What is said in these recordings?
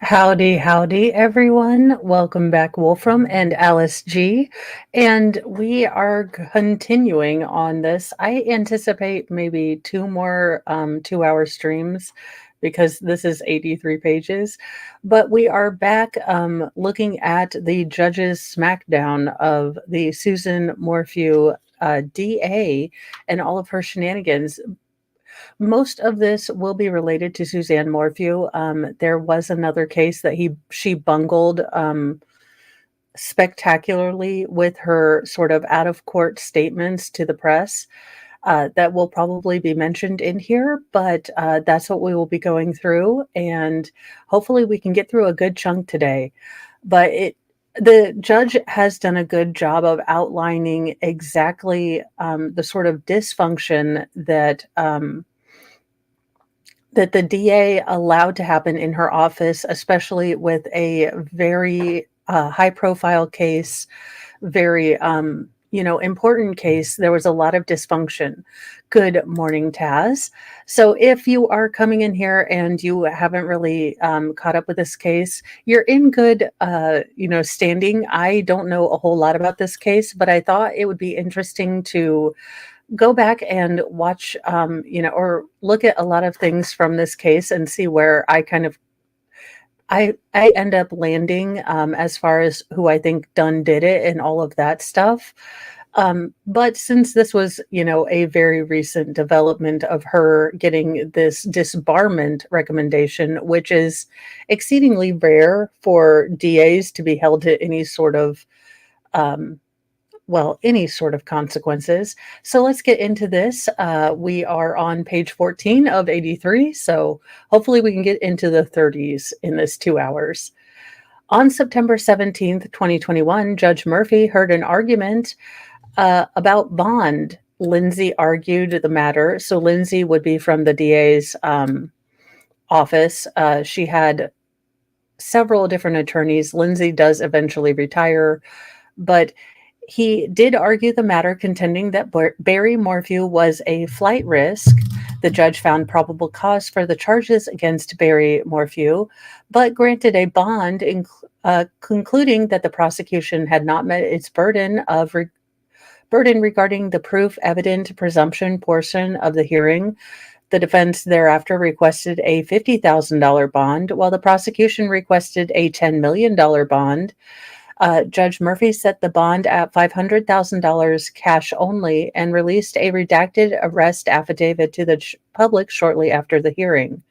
Howdy, howdy, everyone. Welcome back, Wolfram and Alice G. And we are continuing on this. I anticipate maybe two more 2 hour streams because this is 83 pages. But we are back looking at the judge's smackdown of the Susan Morphew DA and all of her shenanigans. Most of this will be related to Suzanne Morphew. There was another case that she bungled spectacularly with her sort of out of court statements to the press. That will probably be mentioned in here, but that's what we will be going through, and hopefully we can get through a good chunk today. But the judge has done a good job of outlining exactly the sort of dysfunction that the DA allowed to happen in her office, especially with a very high profile case, very important case. There was a lot of dysfunction. Good morning, Taz. So if you are coming in here and you haven't really caught up with this case, you're in good standing. I don't know a whole lot about this case, but I thought it would be interesting to go back and watch, or look at a lot of things from this case and see where I end up landing as far as who I think done did it and all of that stuff. But since this was, a very recent development of her getting this disbarment recommendation, which is exceedingly rare for DAs to be held to any sort of any sort of consequences. So let's get into this. We are on page 14 of 83, so hopefully we can get into the 30s in this 2 hours. On September 17th, 2021, Judge Murphy heard an argument about bond. Lindsay argued the matter. So Lindsay would be from the DA's office. She had several different attorneys. Lindsay does eventually retire, but he did argue the matter, contending that Barry Morphew was a flight risk. The judge found probable cause for the charges against Barry Morphew, but granted a bond, concluding that the prosecution had not met its burden regarding the proof evident presumption portion of the hearing. The defense thereafter requested a $50,000 bond, while the prosecution requested a $10 million bond. Judge Murphy set the bond at $500,000 cash only and released a redacted arrest affidavit to the public shortly after the hearing.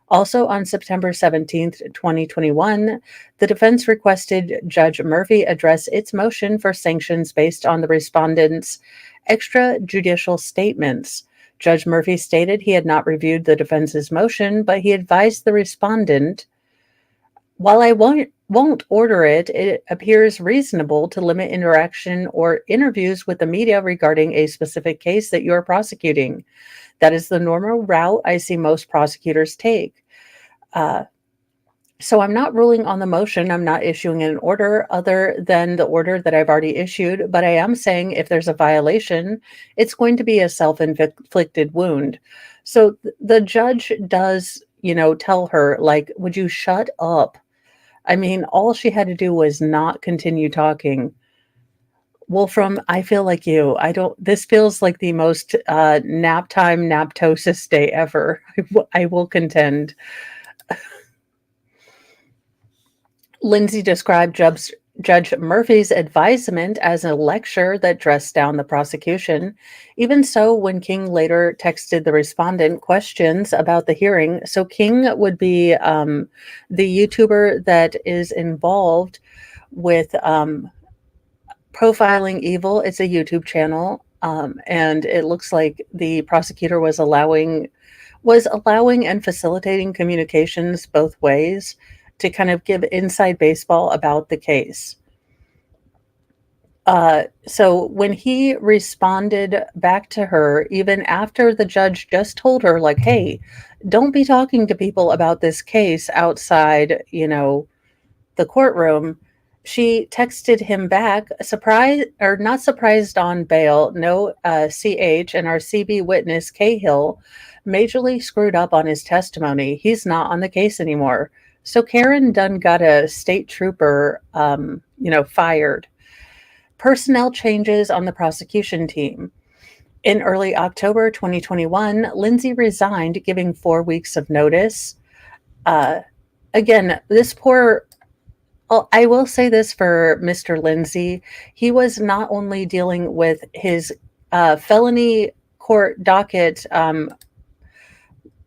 Also on September 17th, 2021, the defense requested Judge Murphy address its motion for sanctions based on the respondent's extrajudicial statements. Judge Murphy stated he had not reviewed the defense's motion, but he advised the respondent, "While I won't order it, it appears reasonable to limit interaction or interviews with the media regarding a specific case that you are prosecuting. That is the normal route I see most prosecutors take. So I'm not ruling on the motion. I'm not issuing an order other than the order that I've already issued, but I am saying if there's a violation, it's going to be a self-inflicted wound." So the judge does, tell her, like, would you shut up? I mean, all she had to do was not continue talking. Wolfram, I feel like you. This feels like the most nap time naptosis day ever. I will contend. Lindsay described Judge Murphy's advisement as a lecture that dressed down the prosecution. Even so, when King later texted the respondent questions about the hearing, so King would be the YouTuber that is involved with Profiling Evil. It's a YouTube channel, and it looks like the prosecutor was allowing and facilitating communications both ways to kind of give inside baseball about the case. So when he responded back to her, even after the judge just told her, like, hey, don't be talking to people about this case outside, the courtroom, she texted him back, surprised or not surprised on bail. No, CH and our CB witness, Cahill, majorly screwed up on his testimony. He's not on the case anymore. So Karen Dunn got a state trooper, fired. Personnel changes on the prosecution team. In early October 2021, Lindsay resigned, giving 4 weeks of notice. Uh, Again, this poor, I will say this for Mr. Lindsay. He was not only dealing with his felony court docket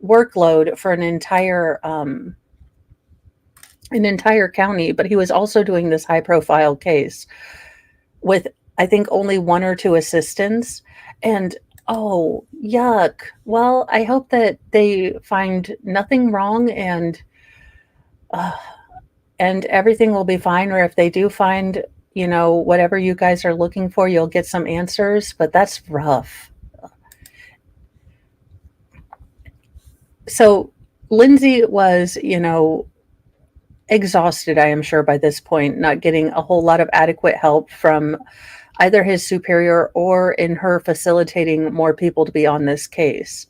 workload for an entire county, but he was also doing this high profile case with, I think, only one or two assistants. And oh, yuck. Well, I hope that they find nothing wrong uh, and everything will be fine. Or if they do find, whatever you guys are looking for, you'll get some answers. But that's rough. So Lindsay was, exhausted, I am sure, by this point, not getting a whole lot of adequate help from either his superior or in her facilitating more people to be on this case.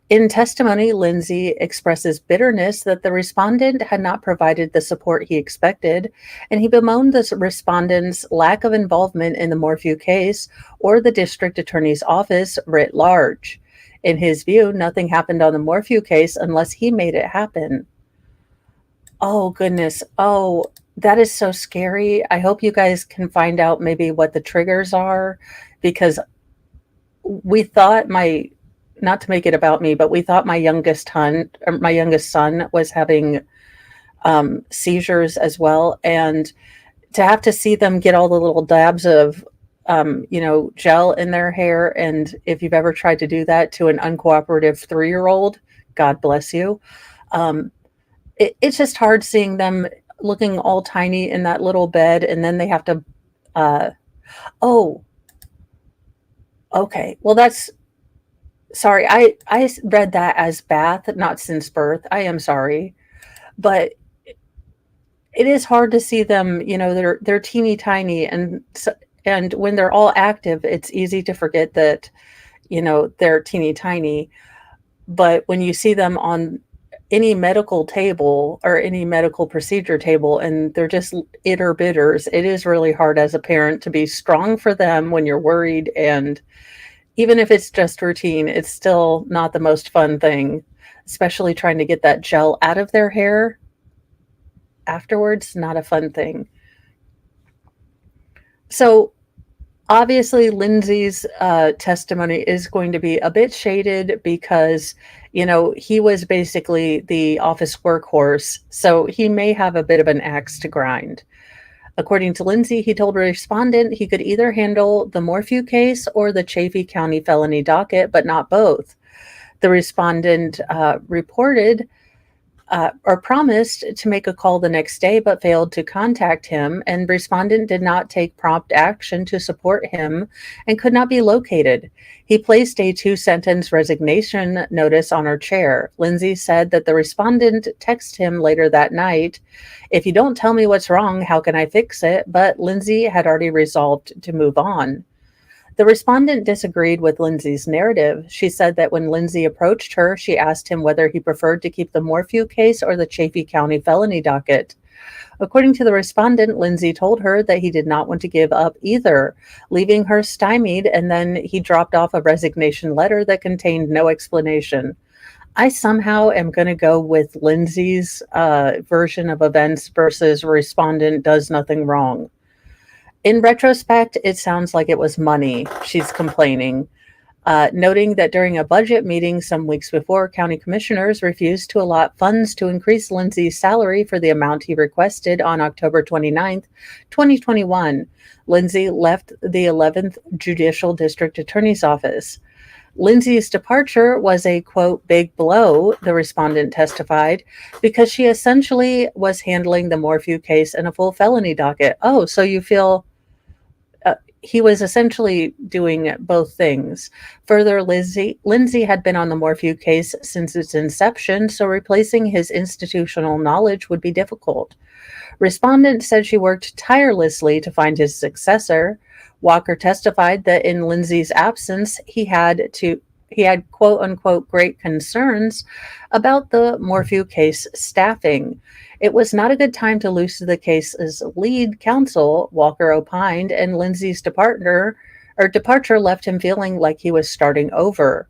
In testimony, Lindsay expresses bitterness that the respondent had not provided the support he expected, and he bemoaned the respondent's lack of involvement in the Morphew case or the district attorney's office writ large. In his view, nothing happened on the Morphew case unless he made it happen. Oh, goodness. Oh, that is so scary. I hope you guys can find out maybe what the triggers are, because we thought not to make it about me, but we thought my youngest son was having seizures as well. And to have to see them get all the little dabs of, gel in their hair. And if you've ever tried to do that to an uncooperative 3-year-old, God bless you. It's just hard seeing them looking all tiny in that little bed, and then they have to, oh, okay. Well, sorry. I read that as bath, not since birth. I am sorry. But it is hard to see them, they're teeny tiny, and when they're all active, it's easy to forget that, they're teeny tiny. But when you see them on any medical table or any medical procedure table and they're just itter bitters, it is really hard as a parent to be strong for them when you're worried. And even if it's just routine, it's still not the most fun thing, especially trying to get that gel out of their hair afterwards. Not a fun thing. So obviously, Lindsay's testimony is going to be a bit shaded because, he was basically the office workhorse, so he may have a bit of an axe to grind. According to Lindsay, he told a respondent he could either handle the Morphew case or the Chaffee County felony docket, but not both. The respondent reported or promised to make a call the next day, but failed to contact him, and respondent did not take prompt action to support him and could not be located. He placed a 2-sentence resignation notice on her chair. Lindsay said that the respondent texted him later that night, "If you don't tell me what's wrong, how can I fix it?" But Lindsay had already resolved to move on. The respondent disagreed with Lindsay's narrative. She said that when Lindsay approached her, she asked him whether he preferred to keep the Morphew case or the Chaffee County felony docket. According to the respondent, Lindsay told her that he did not want to give up either, leaving her stymied, and then he dropped off a resignation letter that contained no explanation. I somehow am going to go with Lindsay's version of events versus respondent does nothing wrong. In retrospect, it sounds like it was money she's complaining, noting that during a budget meeting some weeks before, county commissioners refused to allot funds to increase Lindsay's salary for the amount he requested on October 29th, 2021. Lindsay left the 11th Judicial District Attorney's Office. Lindsay's departure was a, quote, big blow, the respondent testified, because she essentially was handling the Morphew case and a full felony docket. Oh, so you feel he was essentially doing both things. Further, Lindsay had been on the Morphew case since its inception, so replacing his institutional knowledge would be difficult. Respondent said she worked tirelessly to find his successor. Walker testified that in Lindsay's absence, he had to he had quote unquote great concerns about the Morphew case staffing. It was not a good time to lose the case's lead counsel, Walker opined, and Lindsay's departure left him feeling like he was starting over.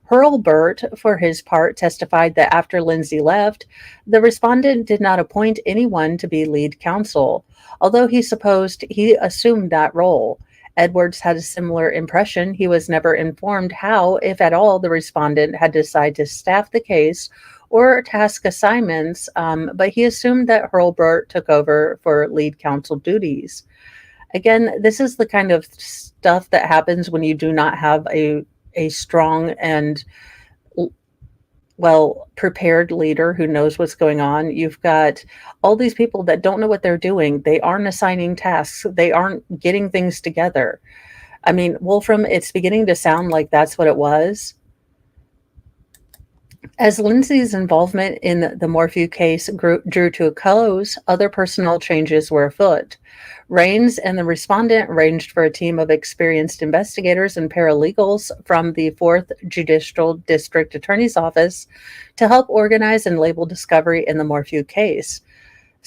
Hurlburt, for his part, testified that after Lindsay left, the respondent did not appoint anyone to be lead counsel, although he assumed that role. Edwards had a similar impression. He was never informed how, if at all, the respondent had decided to staff the case or task assignments, but he assumed that Hurlburt took over for lead counsel duties. Again, this is the kind of stuff that happens when you do not have a strong and well prepared leader who knows what's going on. You've got all these people that don't know what they're doing. They aren't assigning tasks. They aren't getting things together. I mean, Wolfram, it's beginning to sound like that's what it was. As Lindsay's involvement in the Morphew case drew to a close, other personnel changes were afoot. Raines and the respondent arranged for a team of experienced investigators and paralegals from the 4th Judicial District Attorney's Office to help organize and label discovery in the Morphew case.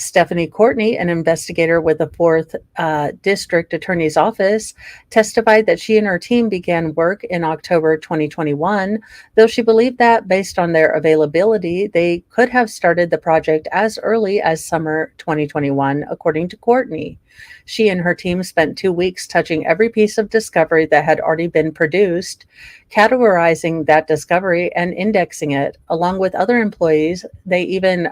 Stephanie Courtney, an investigator with the 4th District Attorney's Office, testified that she and her team began work in October 2021, though she believed that, based on their availability, they could have started the project as early as summer 2021, according to Courtney. She and her team spent 2 weeks touching every piece of discovery that had already been produced, categorizing that discovery and indexing it. Along with other employees, they even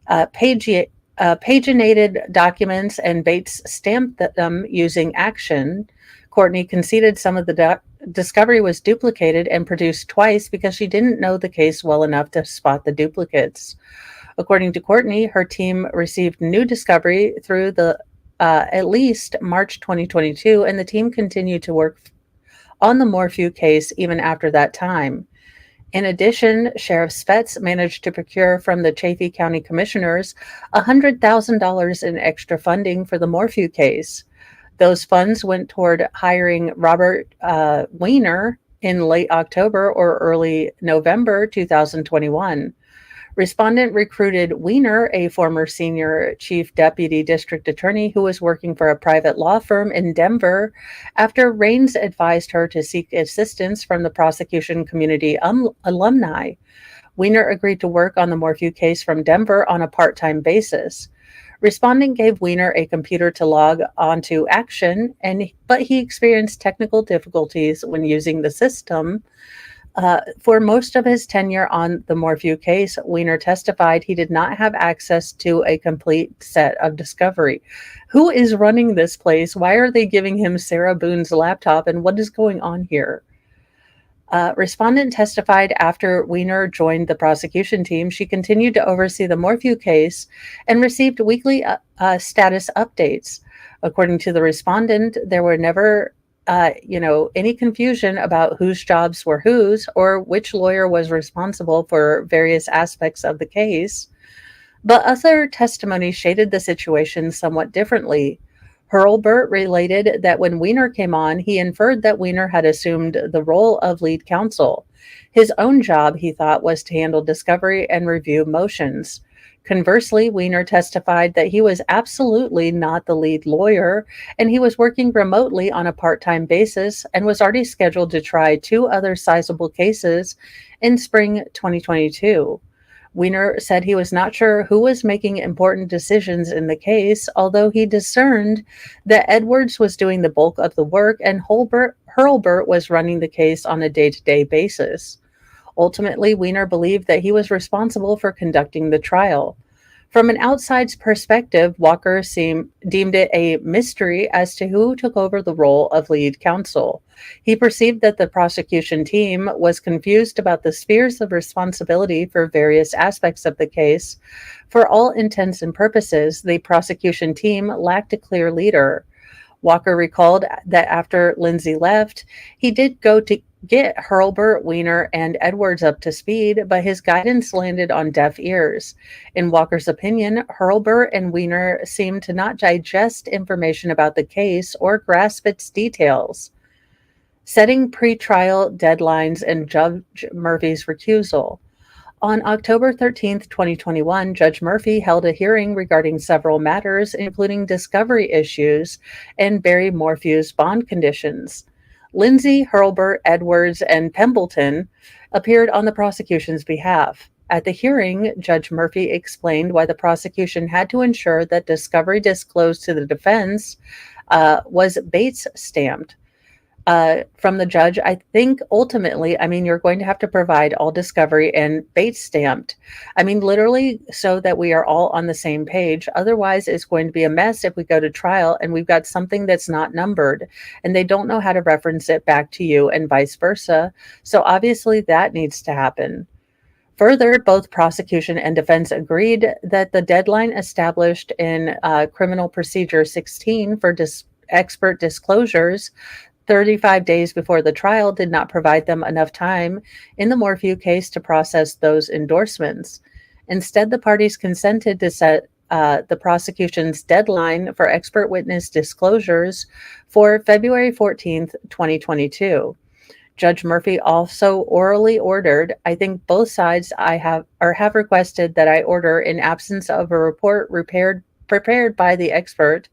paginated documents, and Bates stamped them using action. Courtney conceded some of the discovery was duplicated and produced twice because she didn't know the case well enough to spot the duplicates. According to Courtney, her team received new discovery through the at least March 2022, and the team continued to work on the Morphew case even after that time. In addition, Sheriff Spetz managed to procure from the Chaffee County Commissioners $100,000 in extra funding for the Morphew case. Those funds went toward hiring Robert Weiner in late October or early November 2021. Respondent recruited Weiner, a former senior chief deputy district attorney who was working for a private law firm in Denver, after Raines advised her to seek assistance from the prosecution community alumni. Weiner agreed to work on the Morphew case from Denver on a part-time basis. Respondent gave Weiner a computer to log onto Action, but he experienced technical difficulties when using the system. For most of his tenure on the Morphew case, Weiner testified he did not have access to a complete set of discovery. Who is running this place? Why are they giving him Sarah Boone's laptop, and what is going on here? Respondent testified after Weiner joined the prosecution team, she continued to oversee the Morphew case and received weekly status updates. According to the respondent, there were never any confusion about whose jobs were whose or which lawyer was responsible for various aspects of the case. But other testimony shaded the situation somewhat differently. Hurlburt related that when Weiner came on, he inferred that Weiner had assumed the role of lead counsel. His own job, he thought, was to handle discovery and review motions. Conversely, Weiner testified that he was absolutely not the lead lawyer, and he was working remotely on a part-time basis and was already scheduled to try 2 other sizable cases in spring 2022. Weiner said he was not sure who was making important decisions in the case, although he discerned that Edwards was doing the bulk of the work and Hurlburt was running the case on a day-to-day basis. Ultimately, Weiner believed that he was responsible for conducting the trial. From an outside's perspective, Walker deemed it a mystery as to who took over the role of lead counsel. He perceived that the prosecution team was confused about the spheres of responsibility for various aspects of the case. For all intents and purposes, the prosecution team lacked a clear leader. Walker recalled that after Lindsay left, he did go to get Hurlburt, Weiner, and Edwards up to speed, but his guidance landed on deaf ears. In Walker's opinion, Hurlburt and Weiner seemed to not digest information about the case or grasp its details. setting pretrial deadlines, and Judge Murphy's recusal. On October 13th, 2021, Judge Murphy held a hearing regarding several matters, including discovery issues and Barry Morphew's bond conditions. Lindsay, Hurlburt, Edwards, and Pembleton appeared on the prosecution's behalf. At the hearing, Judge Murphy explained why the prosecution had to ensure that discovery disclosed to the defense was Bates stamped. From the judge, I think ultimately, you're going to have to provide all discovery and Bates stamped. Literally so that we are all on the same page. Otherwise, it's going to be a mess if we go to trial and we've got something that's not numbered and they don't know how to reference it back to you and vice versa. So obviously that needs to happen. Further, both prosecution and defense agreed that the deadline established in Criminal Procedure 16 for expert disclosures 35 days before the trial did not provide them enough time in the Morphew case to process those endorsements. Instead, the parties consented to set the prosecution's deadline for expert witness disclosures for February 14th, 2022. Judge Murphy also orally ordered, I think both sides have requested that I order, in absence of a report prepared by the expert,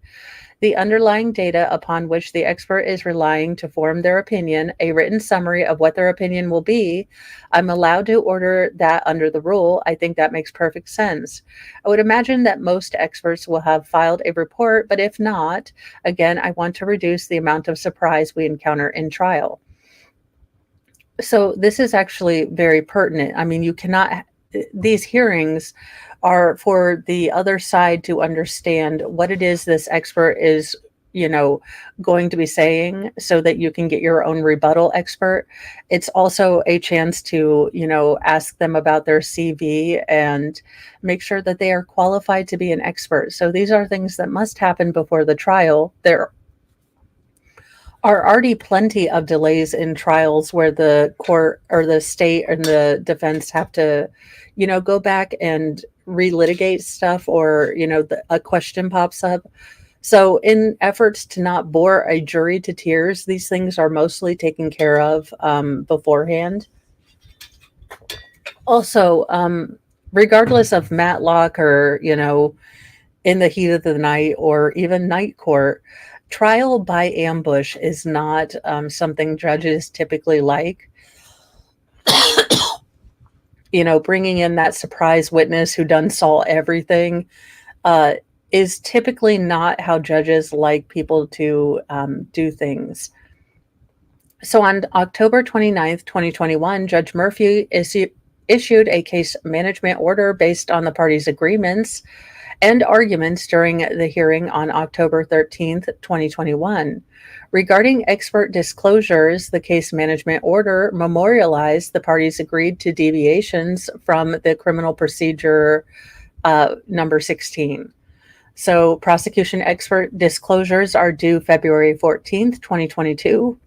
the underlying data upon which the expert is relying to form their opinion, a written summary of what their opinion will be. I'm allowed to order that under the rule. I think that makes perfect sense. I would imagine that most experts will have filed a report, but if not, again, I want to reduce the amount of surprise we encounter in trial. So this is actually very pertinent. You cannot, these hearings are for the other side to understand what it is this expert is, going to be saying so that you can get your own rebuttal expert. It's also a chance to, ask them about their CV and make sure that they are qualified to be an expert. So these are things that must happen before the trial. There are already plenty of delays in trials where the court or the state and the defense have to, go back and relitigate stuff, or, a question pops up. So in efforts to not bore a jury to tears, these things are mostly taken care of beforehand. Also, regardless of matlock or, in the heat of the night or even night court, trial by ambush is not something judges typically like. Bringing in that surprise witness who done saw everything is typically not how judges like people to do things. So on October 29th, 2021, Judge Murphy issued a case management order based on the parties' agreements and arguments during the hearing on October 13th, 2021. Regarding expert disclosures, the case management order memorialized the parties agreed to deviations from the criminal procedure number 16. So prosecution expert disclosures are due February 14th, 2022.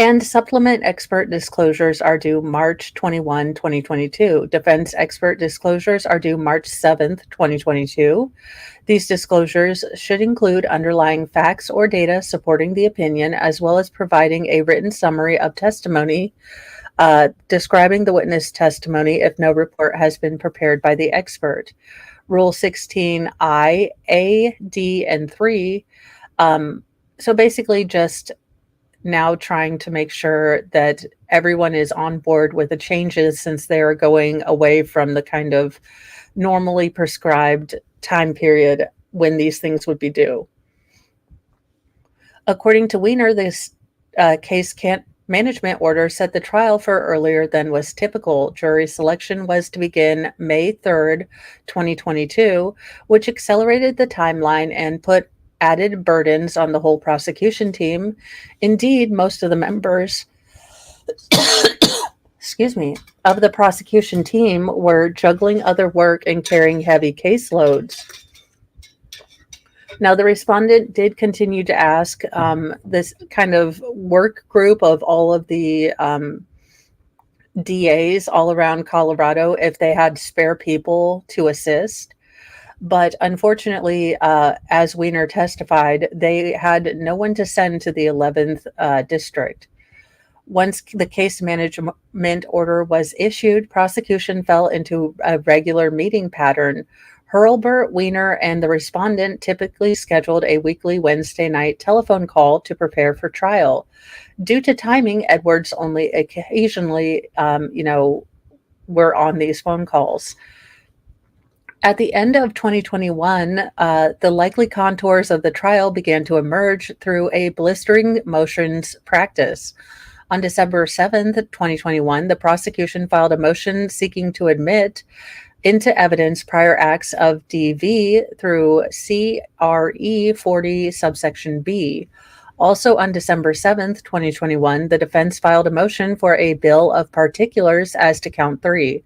And supplement expert disclosures are due March 21, 2022. Defense expert disclosures are due March 7th, 2022. These disclosures should include underlying facts or data supporting the opinion, as well as providing a written summary of testimony describing the witness testimony if no report has been prepared by the expert. Rule 16I, A, D, and 3. So basically just now trying to make sure that everyone is on board with the changes, since they are going away from the kind of normally prescribed time period when these things would be due. According to Weiner, this case management order set the trial for earlier than was typical. Jury selection was to begin May 3rd, 2022, which accelerated the timeline and put added burdens on the whole prosecution team. Indeed, most of the members of the prosecution team were juggling other work and carrying heavy caseloads. Now, the respondent did continue to ask this kind of work group of all of the DAs all around Colorado if they had spare people to assist. But unfortunately, as Weiner testified, they had no one to send to the 11th district. Once the case management order was issued, prosecution fell into a regular meeting pattern. Hurlburt, Weiner, and the respondent typically scheduled a weekly Wednesday night telephone call to prepare for trial. Due to timing, Edwards only occasionally, were on these phone calls. At the end of 2021, the likely contours of the trial began to emerge through a blistering motions practice. On December 7th, 2021, the prosecution filed a motion seeking to admit into evidence prior acts of DV through CRE 40 subsection B. Also on December 7th, 2021, the defense filed a motion for a bill of particulars as to count 3,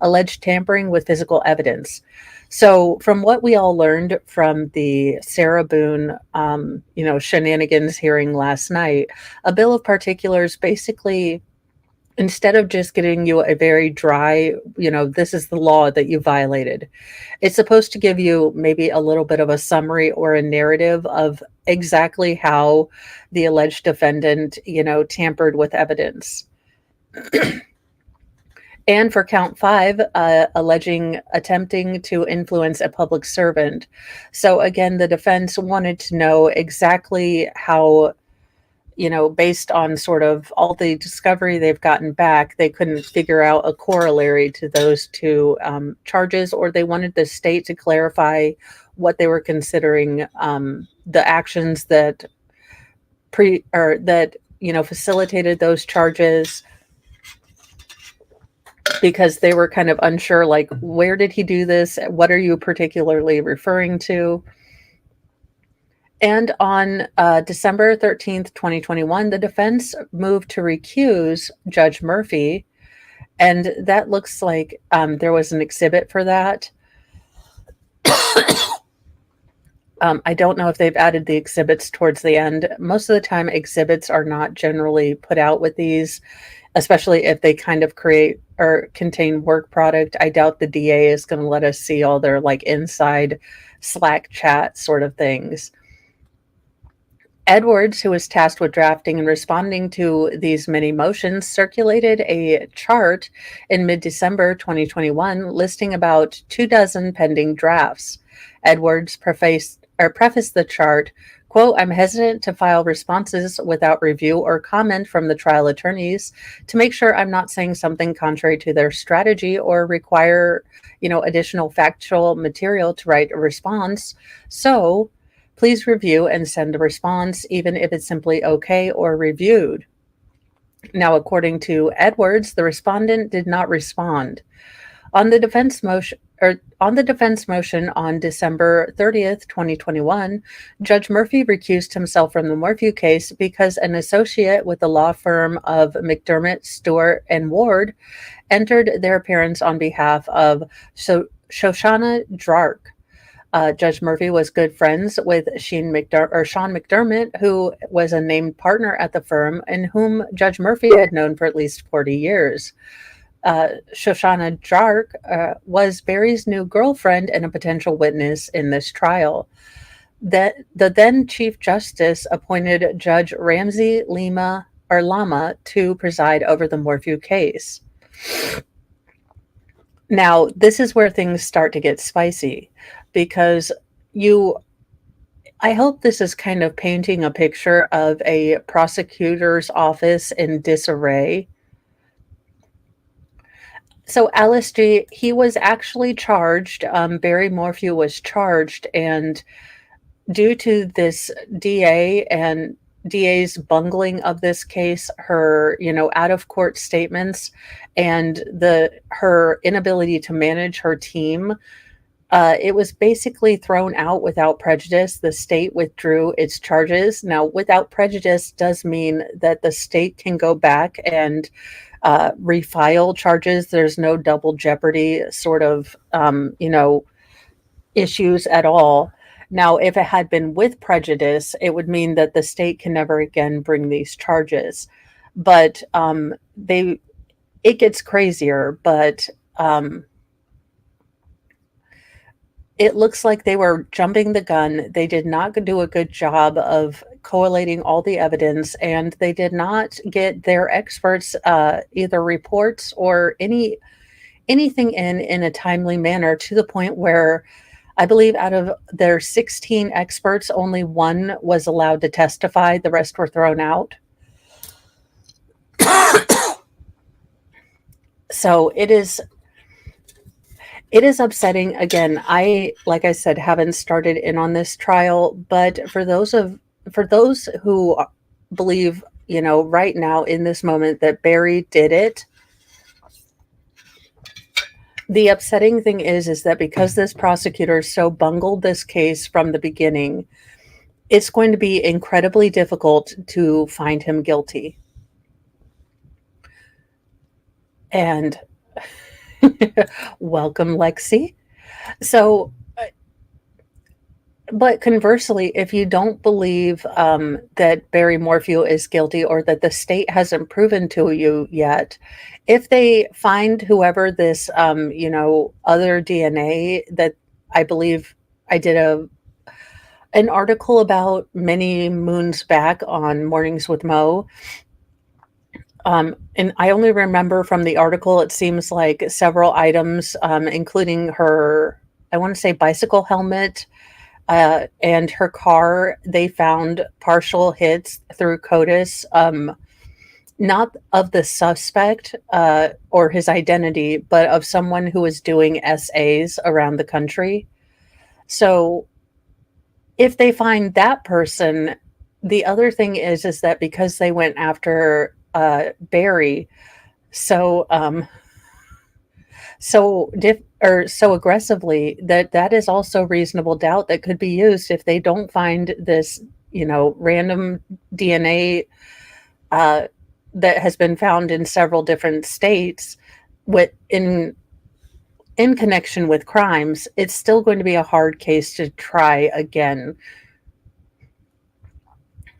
alleged tampering with physical evidence. So, from what we all learned from the Sarah Boone, Shenanigans hearing last night, a bill of particulars basically, instead of just getting you a very dry, this is the law that you violated, it's supposed to give you maybe a little bit of a summary or a narrative of exactly how the alleged defendant, tampered with evidence. And for count 5, attempting to influence a public servant. So again, the defense wanted to know exactly how, based on sort of all the discovery they've gotten back, they couldn't figure out a corollary to those two charges, or they wanted the state to clarify what they were considering the actions that facilitated those charges, because they were kind of unsure, like, where did he do this? What are you particularly referring to? And on December 13th, 2021, the defense moved to recuse Judge Murphy. And that looks like there was an exhibit for that. I don't know if they've added the exhibits towards the end. Most of the time, exhibits are not generally put out with these, especially if they kind of create or contain work product. I doubt the DA is going to let us see all their like inside Slack chat sort of things. Edwards, who was tasked with drafting and responding to these many motions, circulated a chart in mid-December 2021 listing about 24 pending drafts. Edwards prefaced the chart, quote, "I'm hesitant to file responses without review or comment from the trial attorneys to make sure I'm not saying something contrary to their strategy or require, additional factual material to write a response. So please review and send a response, even if it's simply okay or reviewed." Now, according to Edwards, the respondent did not respond. On the defense motion on December 30th, 2021, Judge Murphy recused himself from the Morphew case because an associate with the law firm of McDermott, Stewart, and Ward entered their appearance on behalf of Shoshana Drark. Judge Murphy was good friends with Sean McDermott, who was a named partner at the firm and whom Judge Murphy had known for at least 40 years. Shoshana Drark was Barry's new girlfriend and a potential witness in this trial. The then Chief Justice appointed Judge Ramsey Lama to preside over the Morphew case. Now, this is where things start to get spicy, because I hope this is kind of painting a picture of a prosecutor's office in disarray. So Alice G., he was actually charged. Barry Morphew was charged, and due to this DA's bungling of this case, her, out of court statements, and her inability to manage her team, it was basically thrown out without prejudice. The state withdrew its charges. Now, without prejudice does mean that the state can go back and refile charges. There's no double jeopardy sort of, issues at all. Now, if it had been with prejudice, it would mean that the state can never again bring these charges. But it gets crazier. But it looks like they were jumping the gun. They did not do a good job of collating all the evidence, and they did not get their experts either reports or anything in a timely manner, to the point where I believe out of their 16 experts, only one was allowed to testify. The rest were thrown out. So it is upsetting. Again, like I said, haven't started in on this trial, but for those who believe, right now in this moment that Barry did it, the upsetting thing is that because this prosecutor so bungled this case from the beginning, it's going to be incredibly difficult to find him guilty. And welcome, Lexi. So, but conversely, if you don't believe that Barry Morphew is guilty, or that the state hasn't proven to you yet, if they find whoever this, other DNA that I believe I did an article about many moons back on Mornings with Mo. And I only remember from the article, it seems like several items, including her, I want to say, bicycle helmet, and her car. They found partial hits through CODIS, not of the suspect or his identity, but of someone who was doing SAs around the country. So if they find that person, the other thing is that because they went after Barry so so aggressively, that is also reasonable doubt that could be used if they don't find this, random DNA that has been found in several different states with in connection with crimes. It's still going to be a hard case to try again.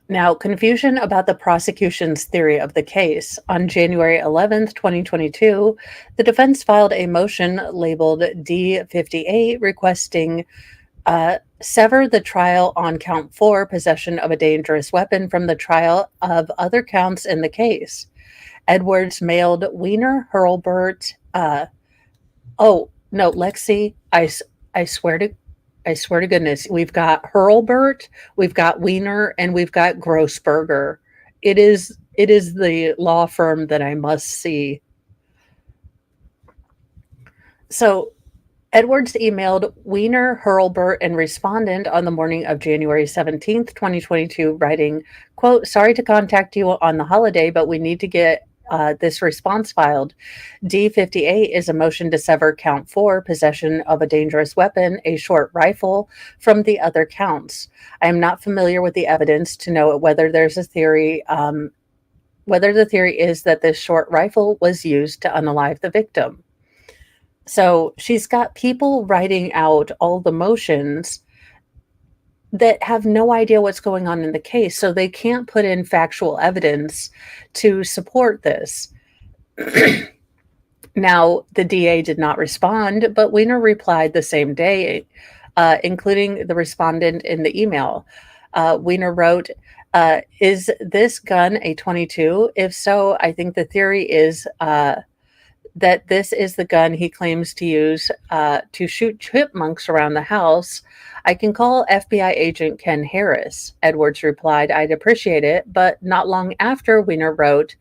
Now, confusion about the prosecution's theory of the case. On January 11th, 2022, the defense filed a motion labeled D58 requesting sever the trial on count 4, possession of a dangerous weapon, from the trial of other counts in the case. Edwards mailed Weiner, Hurlburt. Oh, no, Lexi, I swear to goodness, we've got Hurlburt, we've got Weiner, and we've got Grossberger. It is the law firm that I must see. So Edwards emailed Weiner, Hurlburt, and respondent on the morning of January 17th, 2022, writing, quote, "Sorry to contact you on the holiday, but we need to get this response filed. D58 is a motion to sever count 4, possession of a dangerous weapon, a short rifle, from the other counts. I am not familiar with the evidence to know whether there's a theory, whether the theory is that this short rifle was used to unalive the victim." So she's got people writing out all the motions that have no idea what's going on in the case, so they can't put in factual evidence to support this. Now, the DA did not respond, but Weiner replied the same day, including the respondent in the email. Weiner wrote, "Is this gun a 22? If so, I think the theory is that this is the gun he claims to use to shoot chipmunks around the house. I can call FBI agent Ken Harris." Edwards replied, "I'd appreciate it," but not long after, Weiner wrote,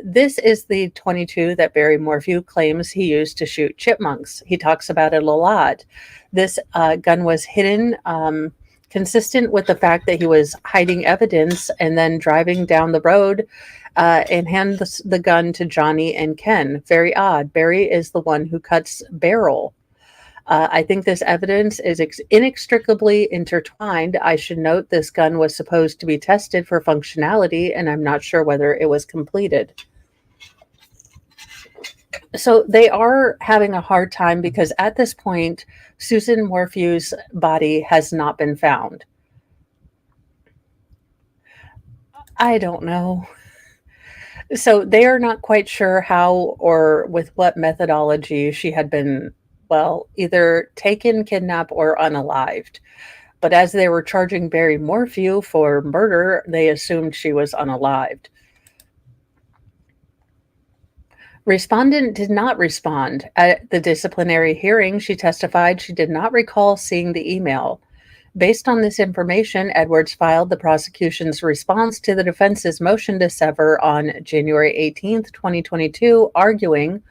"This is the 22 that Barry Morphew claims he used to shoot chipmunks. He talks about it a lot. This gun was hidden, consistent with the fact that he was hiding evidence and then driving down the road and hand the gun to Johnny and Ken. Very odd. Barry is the one who cuts barrel. I think this evidence is inextricably intertwined. I should note this gun was supposed to be tested for functionality, and I'm not sure whether it was completed." So they are having a hard time because at this point, Suzanne Morphew's body has not been found. I don't know. So they are not quite sure how or with what methodology she had been well, either taken, kidnapped, or unalived. But as they were charging Barry Morphew for murder, they assumed she was unalived. Respondent did not respond. At the disciplinary hearing, she testified she did not recall seeing the email. Based on this information, Edwards filed the prosecution's response to the defense's motion to sever on January 18th, 2022, arguing,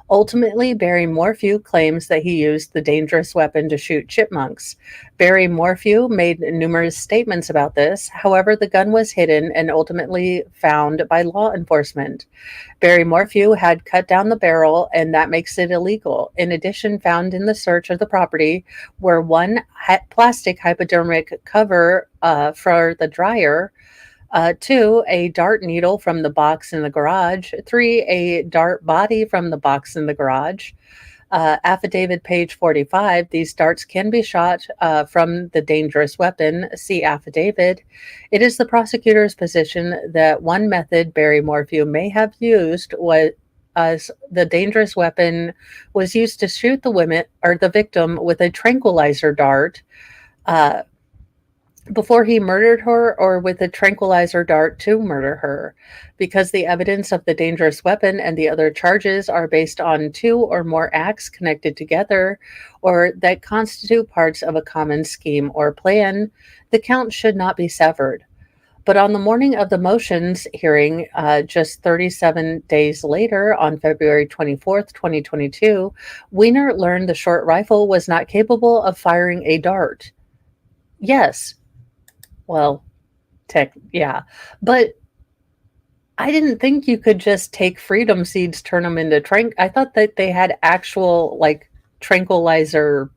ultimately, Barry Morphew claims that he used the dangerous weapon to shoot chipmunks. Barry Morphew made numerous statements about this. However, the gun was hidden and ultimately found by law enforcement. Barry Morphew had cut down the barrel, and that makes it illegal. In addition, found in the search of the property were one plastic hypodermic cover for the dryer, two, a dart needle from the box in the garage, three, a dart body from the box in the garage. Affidavit page 45, these darts can be shot from the dangerous weapon. See affidavit. It is the prosecutor's position that one method Barry Morphew may have used was the dangerous weapon was used to shoot the women or the victim with a tranquilizer dart before he murdered her, or with a tranquilizer dart to murder her. Because the evidence of the dangerous weapon and the other charges are based on two or more acts connected together or that constitute parts of a common scheme or plan, the count should not be severed. But on the morning of the motions hearing, just 37 days later, on February 24th, 2022, Weiner learned the short rifle was not capable of firing a dart. Yes. Well, yeah. But I didn't think you could just take freedom seeds, turn them into I thought that they had actual, like, tranquilizer,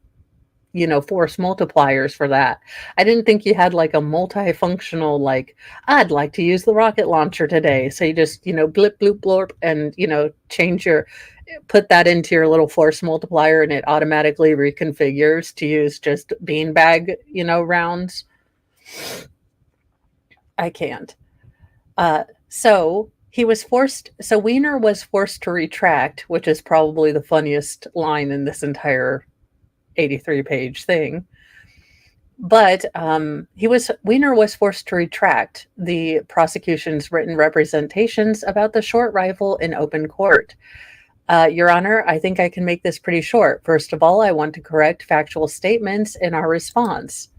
force multipliers for that. I didn't think you had, like, a multifunctional, like, I'd like to use the rocket launcher today. So you just, blip, bloop, blorp, and, put that into your little force multiplier, and it automatically reconfigures to use just beanbag, rounds. I can't. So Weiner was forced to retract, which is probably the funniest line in this entire 83-page thing. But Weiner was forced to retract the prosecution's written representations about the short rifle in open court. Your Honor, I think I can make this pretty short. First of all, I want to correct factual statements in our response.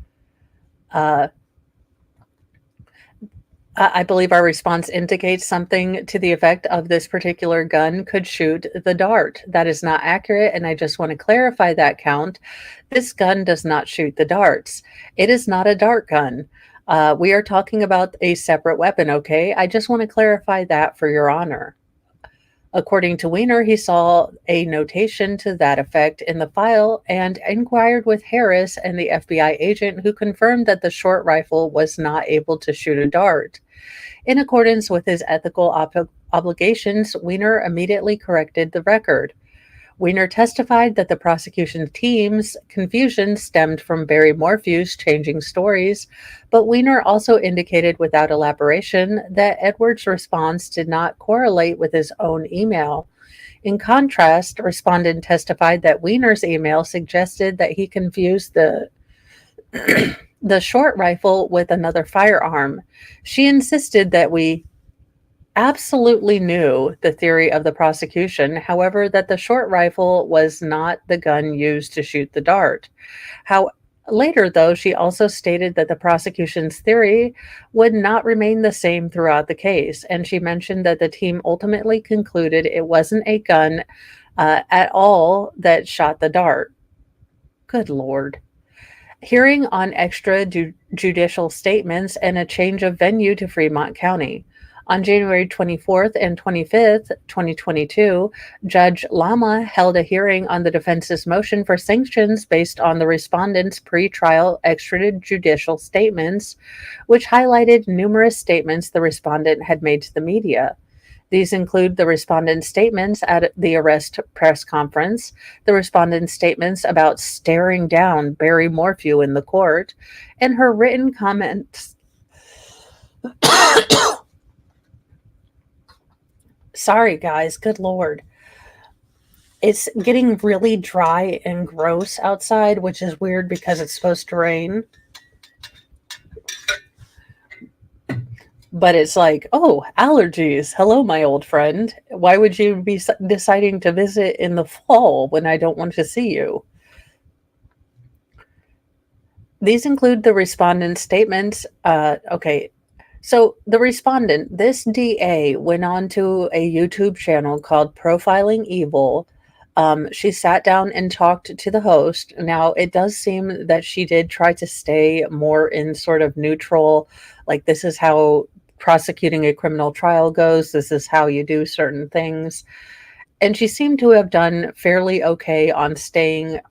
I believe our response indicates something to the effect of this particular gun could shoot the dart. That is not accurate, and I just want to clarify that count. This gun does not shoot the darts. It is not a dart gun. We are talking about a separate weapon, okay? I just want to clarify that for Your Honor. According to Weiner, he saw a notation to that effect in the file and inquired with Harris and the FBI agent, who confirmed that the short rifle was not able to shoot a dart. In accordance with his ethical obligations, Weiner immediately corrected the record. Weiner testified that the prosecution team's confusion stemmed from Barry Morphew's changing stories, but Weiner also indicated without elaboration that Edwards' response did not correlate with his own email. In contrast, respondent testified that Weiner's email suggested that he confused the short rifle with another firearm. She insisted that we absolutely knew the theory of the prosecution, however, that the short rifle was not the gun used to shoot the dart. Later, though, she also stated that the prosecution's theory would not remain the same throughout the case, and she mentioned that the team ultimately concluded it wasn't a gun at all that shot the dart. Good Lord. Hearing on extrajudicial statements and a change of venue to Fremont County. On January 24th and 25th, 2022, Judge Lama held a hearing on the defense's motion for sanctions based on the respondent's pretrial extrajudicial statements, which highlighted numerous statements the respondent had made to the media. These include the respondent's statements at the arrest press conference, the respondent's statements about staring down Barry Morphew in the court, and her written comments. Sorry, guys. Good Lord. It's getting really dry and gross outside, which is weird because it's supposed to rain. But it's like, oh, allergies. Hello, my old friend. Why would you be deciding to visit in the fall when I don't want to see you? These include the respondent's statements. Okay, so the respondent, this DA, went on to a YouTube channel called Profiling Evil. She sat down and talked to the host. Now, it does seem that she did try to stay more in sort of neutral, like, this is how prosecuting a criminal trial goes, this is how you do certain things. And she seemed to have done fairly okay on staying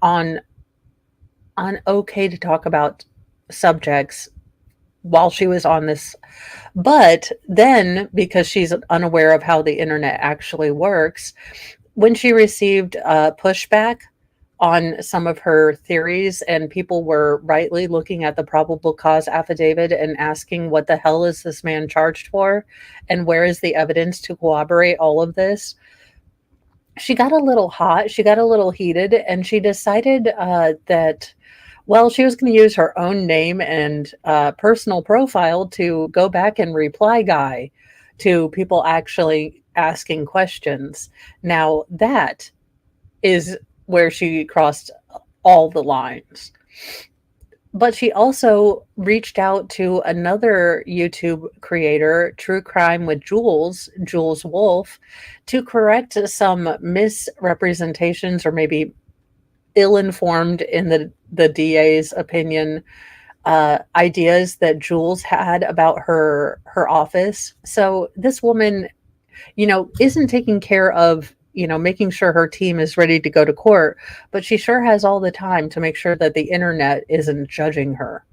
on okay to talk about subjects while she was on this. But then, because she's unaware of how the internet actually works, when she received pushback on some of her theories, and people were rightly looking at the probable cause affidavit and asking, what the hell is this man charged for? And where is the evidence to corroborate all of this? She got a little hot, she got a little heated, and she decided that, well, she was going to use her own name and personal profile to go back and reply guy to people actually asking questions. Now, that is where she crossed all the lines. But she also reached out to another YouTube creator, True Crime with Jules Wolf, to correct some misrepresentations or maybe ill-informed, in the DA's opinion, ideas that Jules had about her office. So this woman, isn't taking care of, making sure her team is ready to go to court, but she sure has all the time to make sure that the internet isn't judging her.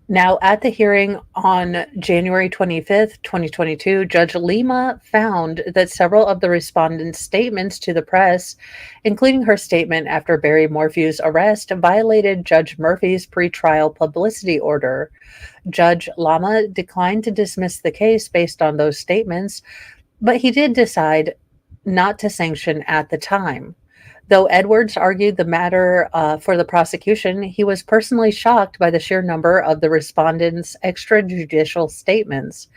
Now, at the hearing on January 25th, 2022, Judge Lima found that several of the respondents' statements to the press, including her statement after Barry Morphew's arrest, violated Judge Murphy's pretrial publicity order. Judge Lama declined to dismiss the case based on those statements, but he did decide not to sanction at the time. Though Edwards argued the matter for the prosecution, he was personally shocked by the sheer number of the respondents' extrajudicial statements.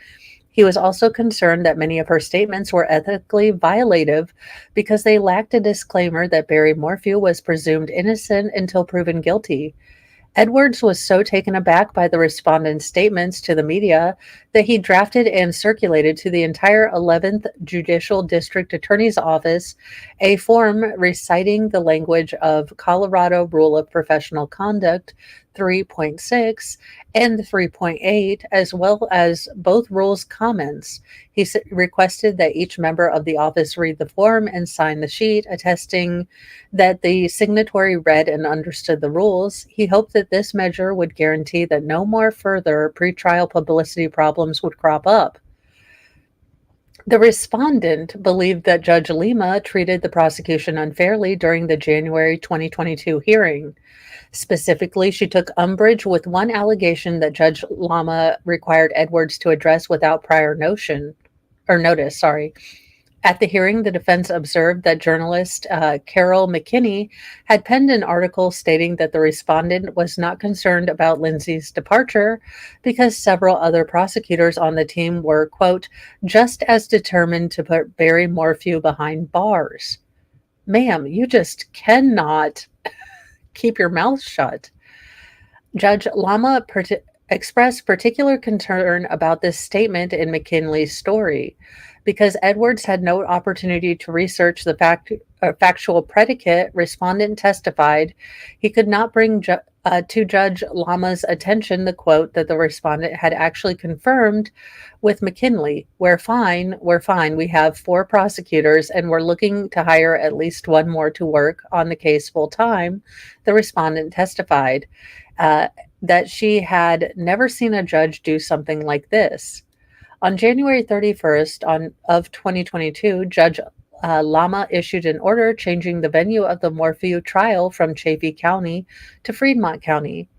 He was also concerned that many of her statements were ethically violative because they lacked a disclaimer that Barry Morphew was presumed innocent until proven guilty. Edwards was so taken aback by the respondents' statements to the media that he drafted and circulated to the entire 11th Judicial District Attorney's Office a form reciting the language of Colorado Rule of Professional Conduct 3.6 and 3.8, as well as both rules' comments. He requested that each member of the office read the form and sign the sheet, attesting that the signatory read and understood the rules. He hoped that this measure would guarantee that no more further pretrial publicity problems would crop up. The respondent believed that Judge Lima treated the prosecution unfairly during the January 2022 hearing. Specifically, she took umbrage with one allegation that Judge Lama required Edwards to address without prior notice. At the hearing, the defense observed that journalist Carol McKinney had penned an article stating that the respondent was not concerned about Lindsay's departure because several other prosecutors on the team were, quote, just as determined to put Barry Morphew behind bars. Ma'am, you just cannot keep your mouth shut. Judge Lama expressed particular concern about this statement in McKinley's story. Because Edwards had no opportunity to research the factual predicate, respondent testified he could not bring to Judge Lama's attention the quote that the respondent had actually confirmed with McKinley. We're fine. We have 4 prosecutors and we're looking to hire at least one more to work on the case full time. The respondent testified that she had never seen a judge do something like this. On January 31st of 2022, Judge Lama issued an order changing the venue of the Morphew trial from Chaffee County to Fremont County.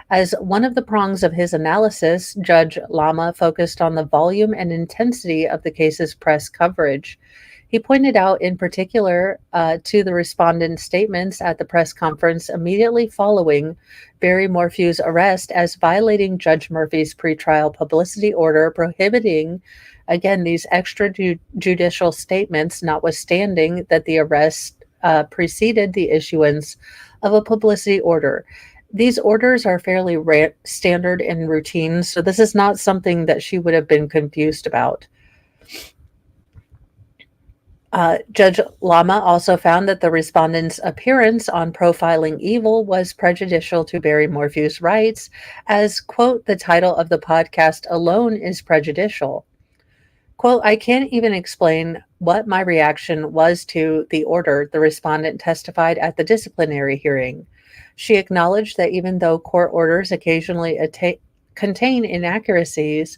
As one of the prongs of his analysis, Judge Lama focused on the volume and intensity of the case's press coverage. He pointed out, in particular, to the respondent's statements at the press conference immediately following Barry Morphew's arrest as violating Judge Murphy's pretrial publicity order prohibiting, again, these extrajudicial statements, notwithstanding that the arrest preceded the issuance of a publicity order. These orders are fairly standard and routine, so this is not something that she would have been confused about. Judge Lama also found that the respondent's appearance on Profiling Evil was prejudicial to Barry Morphew's rights, as, quote, the title of the podcast alone is prejudicial. Quote, I can't even explain what my reaction was to the order, the respondent testified at the disciplinary hearing. She acknowledged that even though court orders occasionally contain inaccuracies,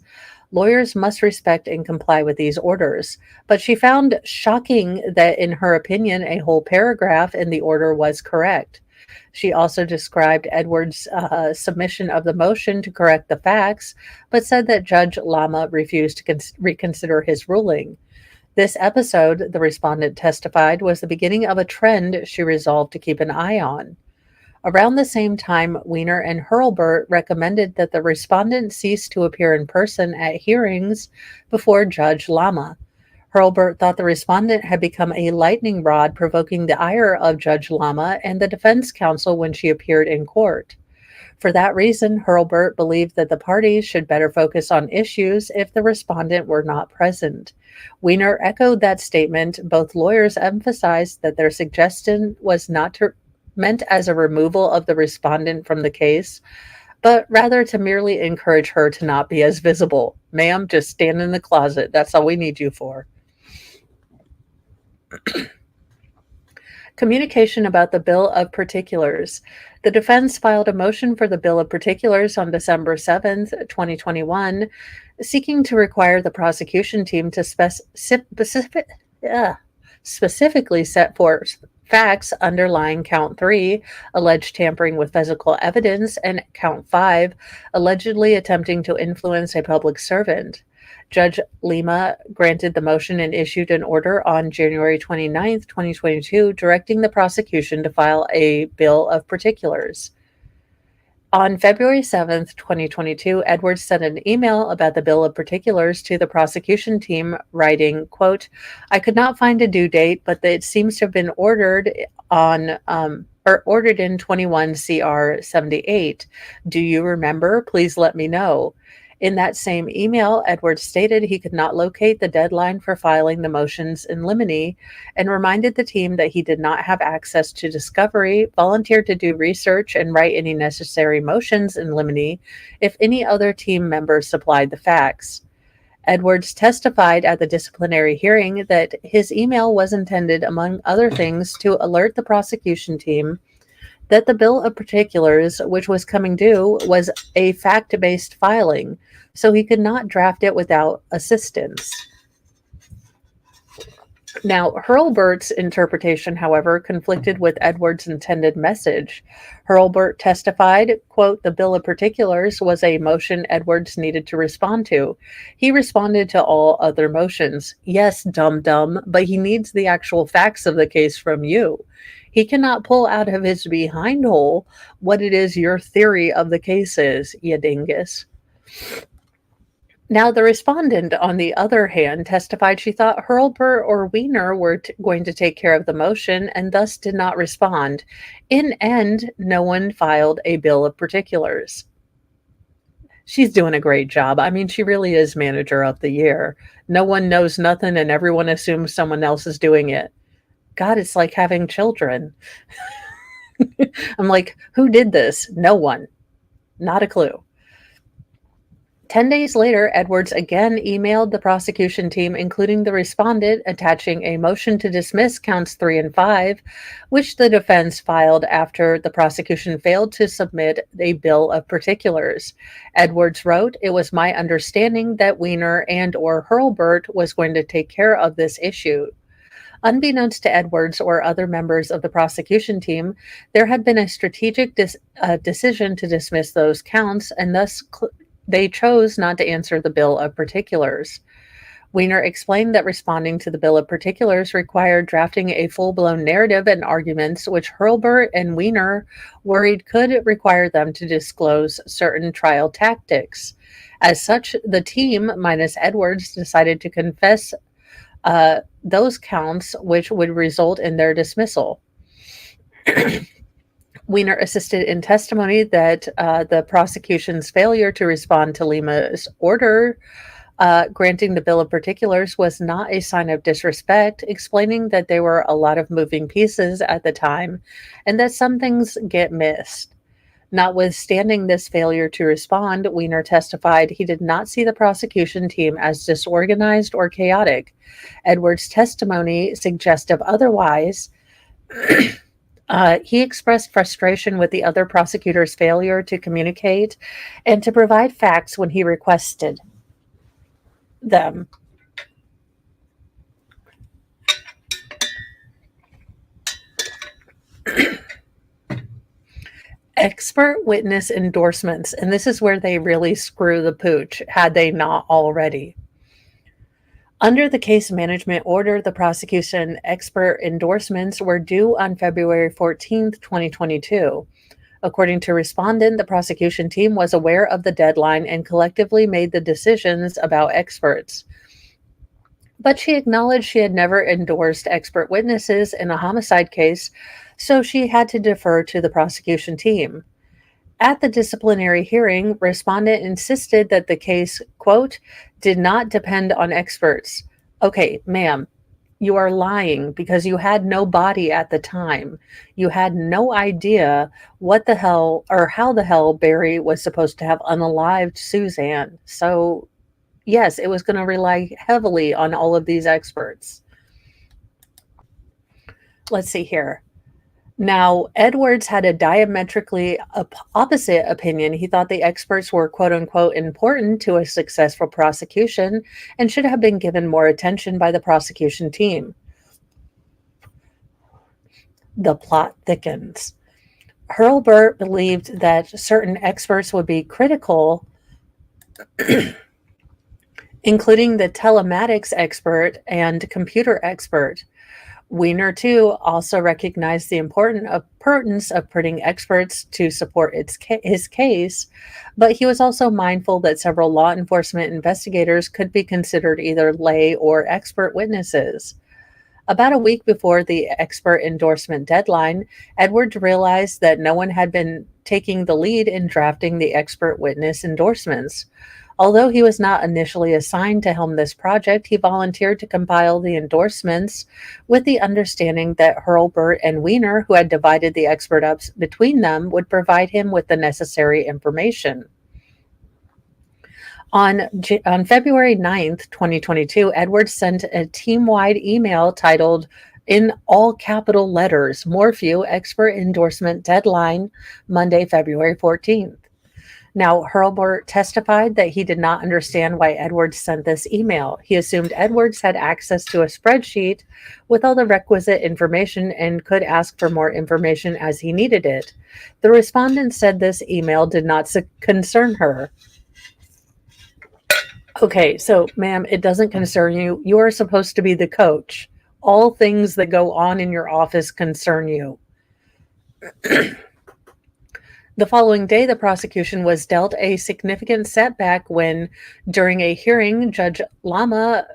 lawyers must respect and comply with these orders. But she found shocking that, in her opinion, a whole paragraph in the order was correct. She also described Edwards' submission of the motion to correct the facts, but said that Judge Lama refused to reconsider his ruling. This episode, the respondent testified, was the beginning of a trend she resolved to keep an eye on. Around the same time, Weiner and Hurlburt recommended that the respondent cease to appear in person at hearings before Judge Lama. Hurlburt thought the respondent had become a lightning rod, provoking the ire of Judge Lama and the defense counsel when she appeared in court. For that reason, Hurlburt believed that the parties should better focus on issues if the respondent were not present. Weiner echoed that statement. Both lawyers emphasized that their suggestion was not meant as a removal of the respondent from the case, but rather to merely encourage her to not be as visible. Ma'am, just stand in the closet. That's all we need you for. Communication about the Bill of Particulars. The defense filed a motion for the Bill of Particulars on December 7th, 2021, seeking to require the prosecution team to specifically set forth facts underlying Count 3, alleged tampering with physical evidence, and Count 5, allegedly attempting to influence a public servant. Judge Lima granted the motion and issued an order on January 29, 2022, directing the prosecution to file a Bill of Particulars. On February 7, 2022, Edwards sent an email about the Bill of Particulars to the prosecution team, writing, quote, I could not find a due date, but it seems to have been ordered in 21 CR 78. Do you remember? Please let me know. In that same email, Edwards stated he could not locate the deadline for filing the motions in limine and reminded the team that he did not have access to discovery, volunteered to do research and write any necessary motions in limine if any other team members supplied the facts. Edwards testified at the disciplinary hearing that his email was intended, among other things, to alert the prosecution team that the Bill of Particulars, which was coming due, was a fact-based filing, so he could not draft it without assistance. Now, Hurlburt's interpretation, however, conflicted with Edwards' intended message. Hurlburt testified, quote, the Bill of Particulars was a motion Edwards needed to respond to. He responded to all other motions. Yes, dum-dum, but he needs the actual facts of the case from you. He cannot pull out of his behind hole what it is your theory of the case is, you dingus. Now, the respondent, on the other hand, testified she thought Hurlburt or Weiner were going to take care of the motion and thus did not respond. In end, no one filed a Bill of Particulars. She's doing a great job. I mean, she really is manager of the year. No one knows nothing and everyone assumes someone else is doing it. God, it's like having children. I'm like, who did this? No one. Not a clue. 10 days later, Edwards again emailed the prosecution team, including the respondent, attaching a motion to dismiss counts 3 and 5, which the defense filed after the prosecution failed to submit a Bill of Particulars. Edwards wrote, it was my understanding that Weiner and or Hurlburt was going to take care of this issue. Unbeknownst to Edwards or other members of the prosecution team, there had been a strategic decision to dismiss those counts, and thus they chose not to answer the bill of particulars. Weiner explained that responding to the bill of particulars required drafting a full-blown narrative and arguments, which Hurlburt and Weiner worried could require them to disclose certain trial tactics. As such, the team, minus Edwards, decided to confess those counts, which would result in their dismissal. Weiner assisted in testimony that the prosecution's failure to respond to Lima's order granting the bill of particulars was not a sign of disrespect, explaining that there were a lot of moving pieces at the time and that some things get missed. Notwithstanding this failure to respond, Weiner testified he did not see the prosecution team as disorganized or chaotic. Edwards' testimony suggestive otherwise. He expressed frustration with the other prosecutors' failure to communicate and to provide facts when he requested them. Expert witness endorsements, and this is where they really screw the pooch, had they not already. Under the case management order, the prosecution expert endorsements were due on February 14th, 2022. According to respondent, the prosecution team was aware of the deadline and collectively made the decisions about experts. But she acknowledged she had never endorsed expert witnesses in a homicide case, so she had to defer to the prosecution team. At the disciplinary hearing, respondent insisted that the case, quote, did not depend on experts. Okay, ma'am, you are lying because you had no body at the time. You had no idea what the hell or how the hell Barry was supposed to have unalived Suzanne. So, yes, it was going to rely heavily on all of these experts. Let's see here. Now, Edwards had a diametrically opposite opinion. He thought the experts were, quote unquote, important to a successful prosecution and should have been given more attention by the prosecution team. The plot thickens. Hurlburt believed that certain experts would be critical, including the telematics expert and computer expert. Weiner, too, also recognized the importance of putting experts to support his case, but he was also mindful that several law enforcement investigators could be considered either lay or expert witnesses. About a week before the expert endorsement deadline, Edwards realized that no one had been taking the lead in drafting the expert witness endorsements. Although he was not initially assigned to helm this project, he volunteered to compile the endorsements with the understanding that Hurlburt and Weiner, who had divided the expert ups between them, would provide him with the necessary information. On February 9th, 2022, Edwards sent a team-wide email titled, in all capital letters, Morphew expert endorsement deadline, Monday, February 14th. Now, Hurlburt testified that he did not understand why Edwards sent this email. He assumed Edwards had access to a spreadsheet with all the requisite information and could ask for more information as he needed it. The respondent said this email did not concern her. Okay, so, ma'am, it doesn't concern you. You are supposed to be the coach. All things that go on in your office concern you. The following day, the prosecution was dealt a significant setback when, during a hearing, Judge Lama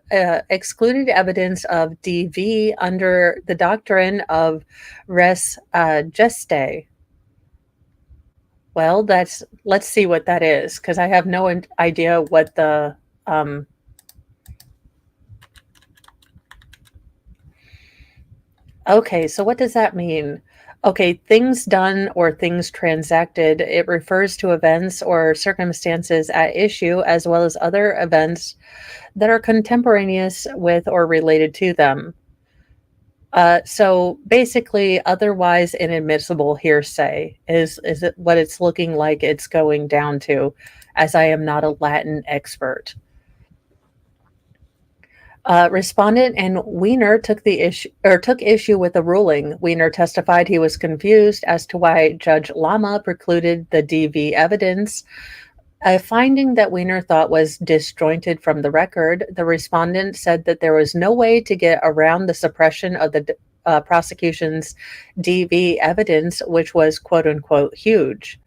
excluded evidence of DV under the doctrine of res geste. Well, let's see what that is, because I have no idea what the okay, so what does that mean? Okay, things done or things transacted. It refers to events or circumstances at issue, as well as other events that are contemporaneous with or related to them. So basically, otherwise inadmissible hearsay is it what it's looking like it's going down to, as I am not a Latin expert. Respondent and Weiner took issue with the ruling. Weiner testified he was confused as to why Judge Lama precluded the DV evidence, a finding that Weiner thought was disjointed from the record. The respondent said that there was no way to get around the suppression of the prosecution's DV evidence, which was quote unquote huge.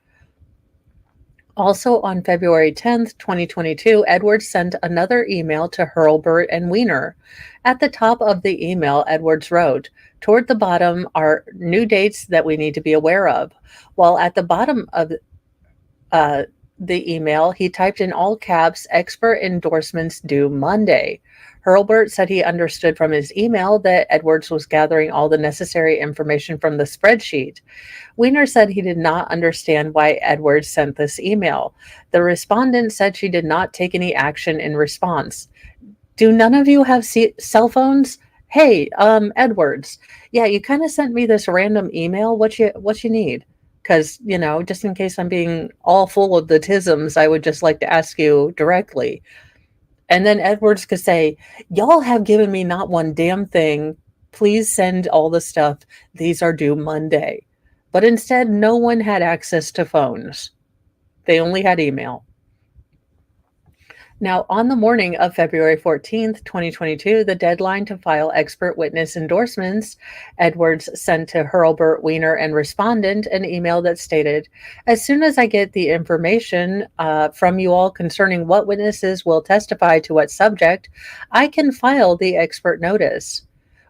Also on February 10th, 2022, Edwards sent another email to Hurlburt and Weiner. At the top of the email, Edwards wrote, "Toward the bottom are new dates that we need to be aware of," while at the bottom of the email, he typed in all caps, "Expert endorsements due Monday." Hurlburt said he understood from his email that Edwards was gathering all the necessary information from the spreadsheet. Weiner said he did not understand why Edwards sent this email. The respondent said she did not take any action in response. "Do none of you have cell phones? Hey, Edwards. Yeah, you kind of sent me this random email. What you need? Because, just in case I'm being all full of the tisms, I would just like to ask you directly." And then Edwards could say, "Y'all have given me not one damn thing. Please send all the stuff. These are due Monday." But instead, no one had access to phones. They only had email. Now, on the morning of February 14th, 2022, the deadline to file expert witness endorsements, Edwards sent to Hurlburt, Weiner, and respondent an email that stated, "As soon as I get the information from you all concerning what witnesses will testify to what subject, I can file the expert notice,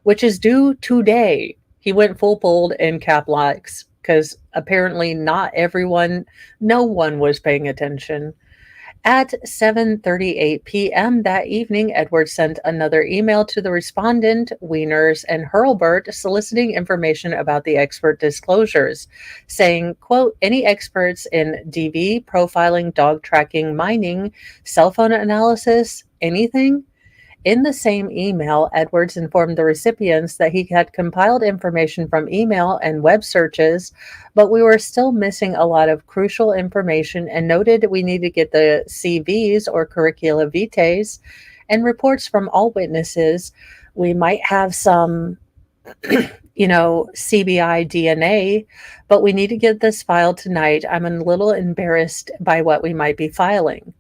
which is due today." He went full bold in cap locks because apparently no one was paying attention. At 7:38 p.m. that evening, Edwards sent another email to the respondent, Weiners, and Hurlburt soliciting information about the expert disclosures, saying, quote, "Any experts in DV, profiling, dog tracking, mining, cell phone analysis, anything?" In the same email, Edwards informed the recipients that he had compiled information from email and web searches, but we were still missing a lot of crucial information and noted we need to get the CVs or curricula vitae and reports from all witnesses. We might have some, CBI DNA, but we need to get this filed tonight. I'm a little embarrassed by what we might be filing.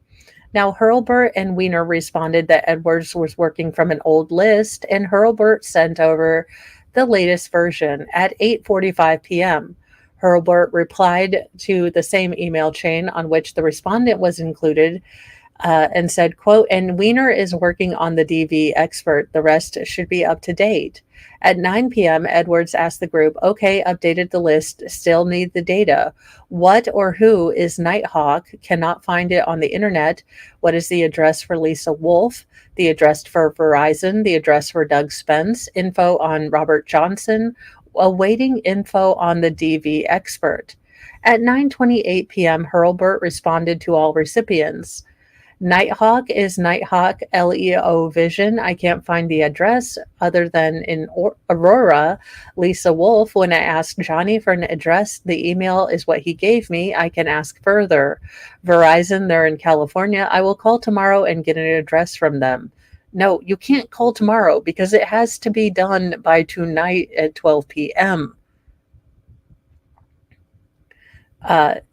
Now, Hurlburt and Weiner responded that Edwards was working from an old list, and Hurlburt sent over the latest version at 8:45 p.m. Hurlburt replied to the same email chain on which the respondent was included and said, quote, "And Weiner is working on the DV expert. The rest should be up to date." At 9 p.m., Edwards asked the group, "Okay, updated the list, still need the data. What or who is Nighthawk? Cannot find it on the internet. What is the address for Lisa Wolf? The address for Verizon, the address for Doug Spence, info on Robert Johnson, awaiting info on the DV expert." At 9:28 p.m., Hurlburt responded to all recipients. Nighthawk is Nighthawk LEO Vision. I can't find the address other than in Aurora. Lisa Wolf, when I asked Johnny for an address, the email is what he gave me. I can ask further. Verizon, they're in California. I will call tomorrow and get an address from them. No, you can't call tomorrow because it has to be done by tonight at 12 p.m.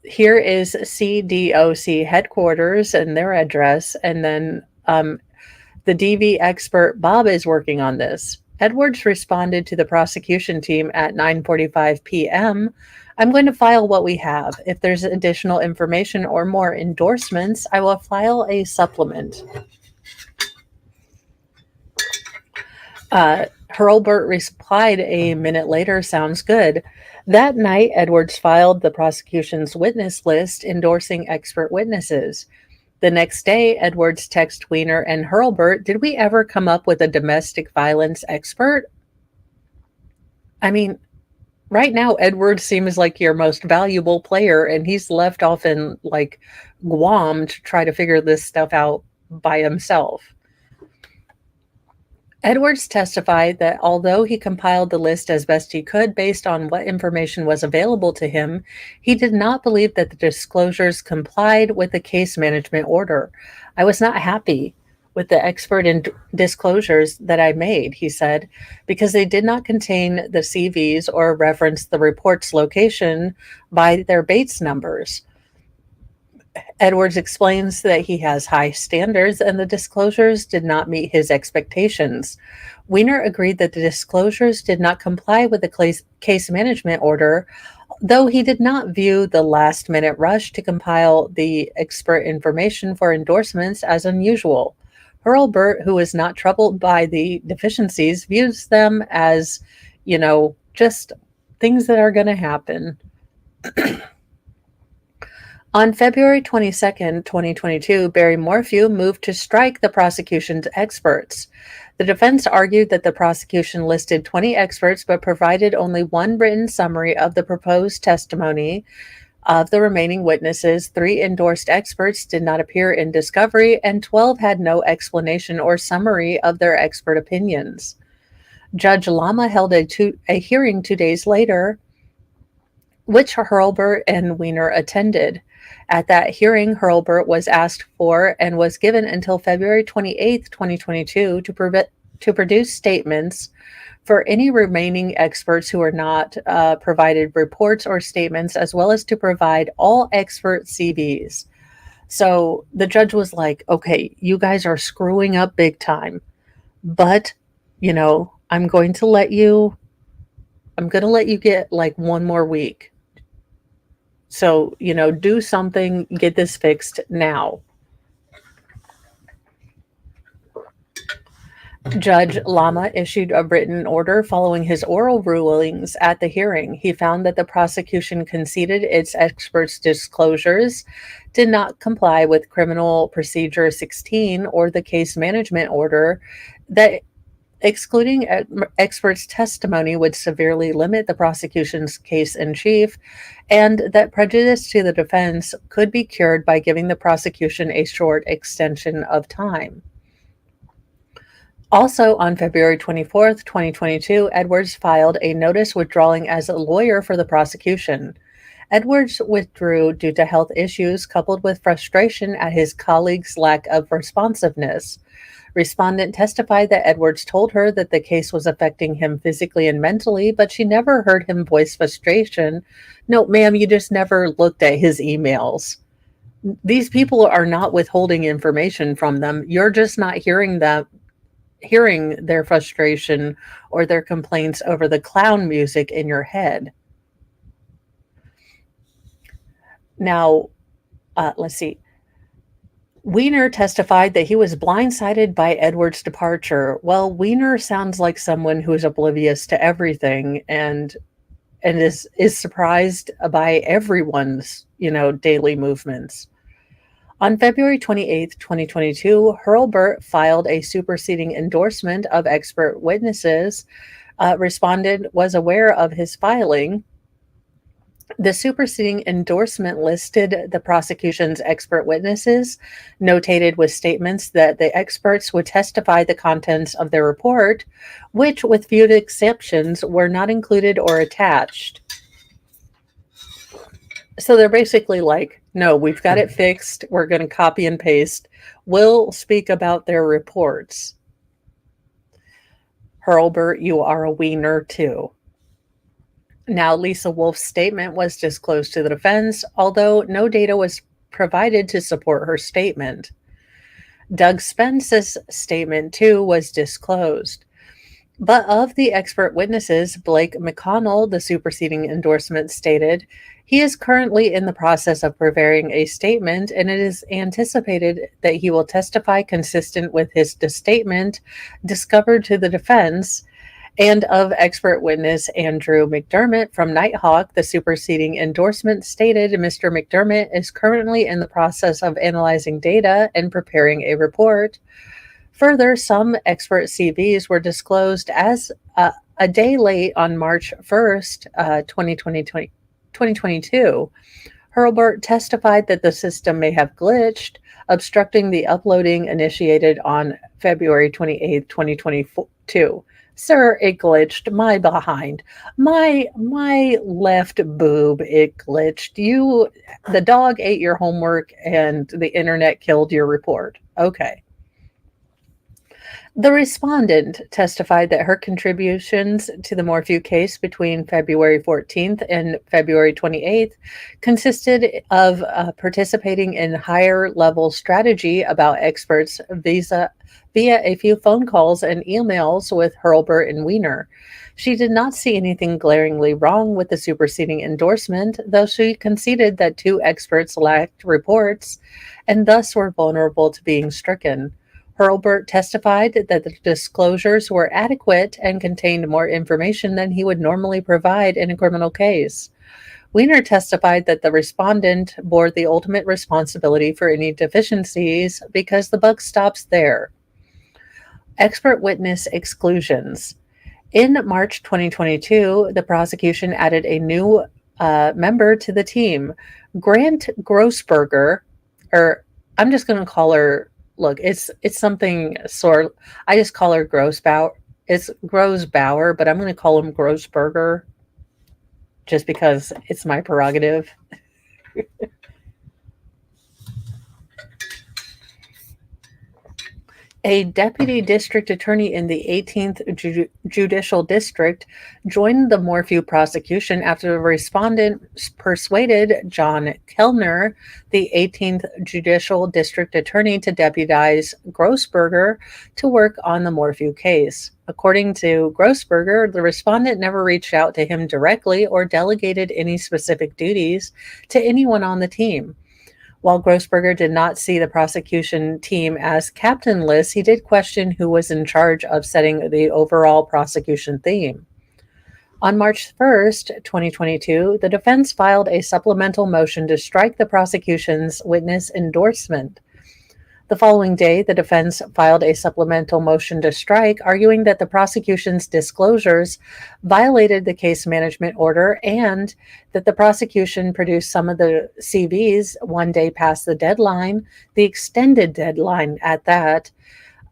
Here is CDOC headquarters and their address, and then the DV expert Bob is working on this. Edwards responded to the prosecution team at 9:45 p.m. "I'm going to file what we have. If there's additional information or more endorsements, I will file a supplement." Hurlburt replied a minute later, "Sounds good." That night, Edwards filed the prosecution's witness list endorsing expert witnesses. The next day, Edwards texted Weiner and Hurlburt, "Did we ever come up with a domestic violence expert?" I mean, right now, Edwards seems like your most valuable player, and he's left off in Guam to try to figure this stuff out by himself. Edwards testified that although he compiled the list as best he could based on what information was available to him, he did not believe that the disclosures complied with the case management order. "I was not happy with the expert disclosures that I made, he said, because they did not contain the CVs or reference the report's location by their Bates numbers. Edwards explains that he has high standards and the disclosures did not meet his expectations. Weiner agreed that the disclosures did not comply with the case management order, though he did not view the last-minute rush to compile the expert information for endorsements as unusual. Hurlburt, who is not troubled by the deficiencies, views them as, just things that are going to happen. On February 22nd, 2022, Barry Morphew moved to strike the prosecution's experts. The defense argued that the prosecution listed 20 experts but provided only one written summary of the proposed testimony. Of the remaining witnesses, 3 endorsed experts did not appear in discovery, and 12 had no explanation or summary of their expert opinions. Judge Lama held a hearing 2 days later, which Hurlburt and Weiner attended. At that hearing, Hurlburt was asked for and was given until February 28, 2022 to produce statements for any remaining experts who are not provided reports or statements, as well as to provide all expert CVs. So the judge was like, okay, you guys are screwing up big time, but, I'm going to let you get like one more week. So, do something, get this fixed now. Judge Lama issued a written order following his oral rulings at the hearing. He found that the prosecution conceded its experts' disclosures did not comply with Criminal Procedure 16 or the case management order, that excluding experts' testimony would severely limit the prosecution's case in chief, and that prejudice to the defense could be cured by giving the prosecution a short extension of time. Also, on February 24, 2022, Edwards filed a notice withdrawing as a lawyer for the prosecution. Edwards withdrew due to health issues coupled with frustration at his colleagues' lack of responsiveness. Respondent testified that Edwards told her that the case was affecting him physically and mentally, but she never heard him voice frustration. No, ma'am, you just never looked at his emails. These people are not withholding information from them. You're just not hearing their frustration or their complaints over the clown music in your head. Now, let's see. Weiner testified that he was blindsided by Edwards' departure. Well, Weiner sounds like someone who is oblivious to everything and is surprised by everyone's, daily movements. On February 28, 2022, Hurlburt filed a superseding endorsement of expert witnesses. Respondent was aware of his filing. The superseding endorsement listed the prosecution's expert witnesses, notated with statements that the experts would testify the contents of their report, which, with few exceptions, were not included or attached. So they're basically like, no, we've got it fixed. We're going to copy and paste. We'll speak about their reports. Hurlburt, you are a Weiner too. Now, Lisa Wolf's statement was disclosed to the defense, although no data was provided to support her statement. Doug Spence's statement, too, was disclosed. But of the expert witnesses, Blake McConnell, the superseding endorsement, stated, he is currently in the process of preparing a statement, and it is anticipated that he will testify consistent with his statement discovered to the defense. And of expert witness Andrew McDermott from Nighthawk, the superseding endorsement stated Mr. McDermott is currently in the process of analyzing data and preparing a report. Further, some expert CVs were disclosed as a day late on March 1st, 2022. Hurlburt testified that the system may have glitched, obstructing the uploading initiated on February 28, 2022. Sir, it glitched. My behind. My left boob, it glitched. The dog ate your homework and the internet killed your report. Okay. The respondent testified that her contributions to the Morphew case between February 14th and February 28th consisted of participating in higher level strategy about experts via a few phone calls and emails with Hurlburt and Weiner. She did not see anything glaringly wrong with the superseding endorsement, though she conceded that two experts lacked reports and thus were vulnerable to being stricken. Hurlburt testified that the disclosures were adequate and contained more information than he would normally provide in a criminal case. Weiner testified that the respondent bore the ultimate responsibility for any deficiencies because the buck stops there. Expert witness exclusions. In March 2022, the prosecution added a new member to the team, Grant Grossberger, or I'm just going to call her. Look, it's something sort. I just call her Grossbauer. It's Grossbauer, but I'm going to call him Grossberger, just because it's my prerogative. A deputy district attorney in the 18th Judicial District joined the Morphew prosecution after the respondent persuaded John Kellner, the 18th Judicial District attorney, to deputize Grossberger to work on the Morphew case. According to Grossberger, the respondent never reached out to him directly or delegated any specific duties to anyone on the team. While Grossberger did not see the prosecution team as captainless, he did question who was in charge of setting the overall prosecution theme. On March 1st, 2022, the defense filed a supplemental motion to strike the prosecution's witness endorsement. The following day, the defense filed a supplemental motion to strike, arguing that the prosecution's disclosures violated the case management order and that the prosecution produced some of the CVs one day past the deadline, the extended deadline at that,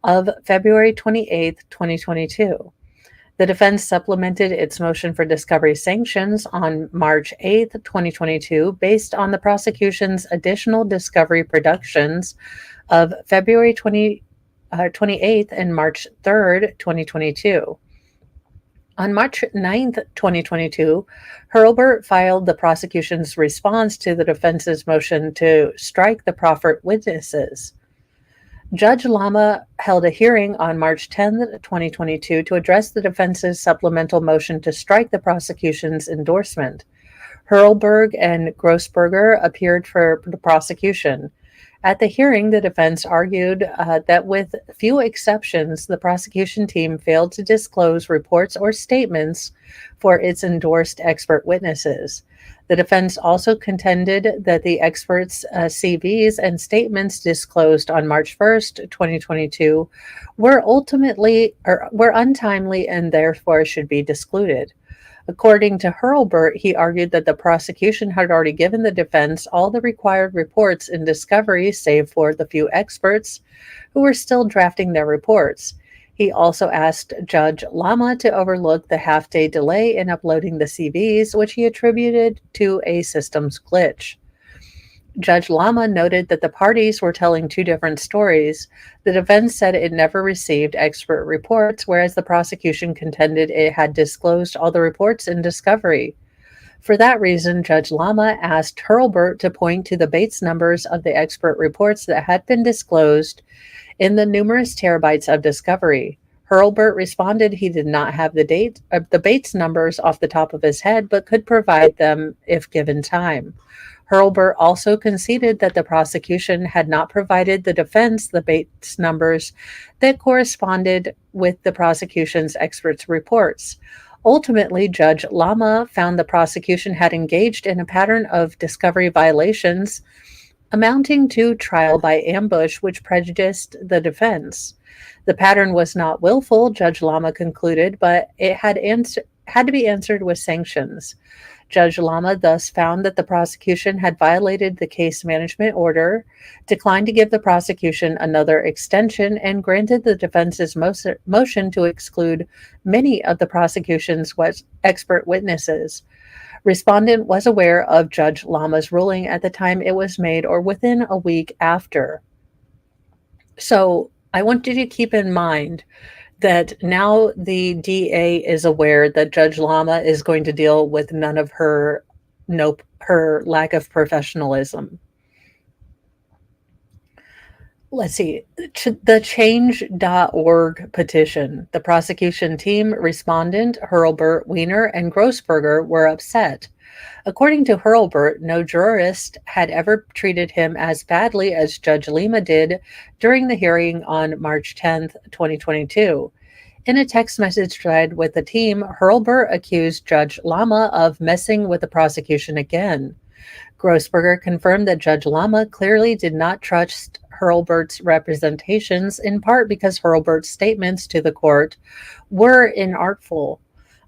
of February 28, 2022. The defense supplemented its motion for discovery sanctions on March 8, 2022, based on the prosecution's additional discovery productions of February 28th and March 3rd, 2022. On March 9th, 2022, Hurlburt filed the prosecution's response to the defense's motion to strike the proffered witnesses. Judge Lama held a hearing on March 10, 2022, to address the defense's supplemental motion to strike the prosecution's endorsement. Hurlburt and Grossberger appeared for the prosecution. At the hearing, the defense argued that with few exceptions, the prosecution team failed to disclose reports or statements for its endorsed expert witnesses. The defense also contended that the experts' CVs and statements disclosed on March 1st, 2022 were untimely and therefore should be excluded. According to Hurlburt, he argued that the prosecution had already given the defense all the required reports in discovery, save for the few experts who were still drafting their reports. He also asked Judge Lama to overlook the half-day delay in uploading the CVs, which he attributed to a systems glitch. Judge Lama noted that the parties were telling two different stories. The defense said it never received expert reports, whereas the prosecution contended it had disclosed all the reports in discovery. For that reason, Judge Lama asked Hurlburt to point to the Bates numbers of the expert reports that had been disclosed in the numerous terabytes of discovery. Hurlburt responded he did not have the Bates numbers off the top of his head, but could provide them if given time. Hurlburt also conceded that the prosecution had not provided the defense the Bates numbers that corresponded with the prosecution's experts' reports. Ultimately, Judge Lama found the prosecution had engaged in a pattern of discovery violations amounting to trial by ambush, which prejudiced the defense. The pattern was not willful, Judge Lama concluded, but it had to be answered with sanctions. Judge Lama thus found that the prosecution had violated the case management order, declined to give the prosecution another extension, and granted the defense's motion to exclude many of the prosecution's expert witnesses. Respondent was aware of Judge Lama's ruling at the time it was made or within a week after. So I want you to keep in mind that now the DA is aware that Judge Lama is going to deal with none of her her lack of professionalism. Let's see. The change.org petition. The prosecution team, respondent Hurlburt, Weiner, and Grossberger were upset. According to Hurlburt, no jurist had ever treated him as badly as Judge Lima did during the hearing on March 10th, 2022. In a text message thread with the team, Hurlburt accused Judge Lama of messing with the prosecution again. Grossberger confirmed that Judge Lama clearly did not trust Hurlburt's representations, in part because Hurlburt's statements to the court were inartful.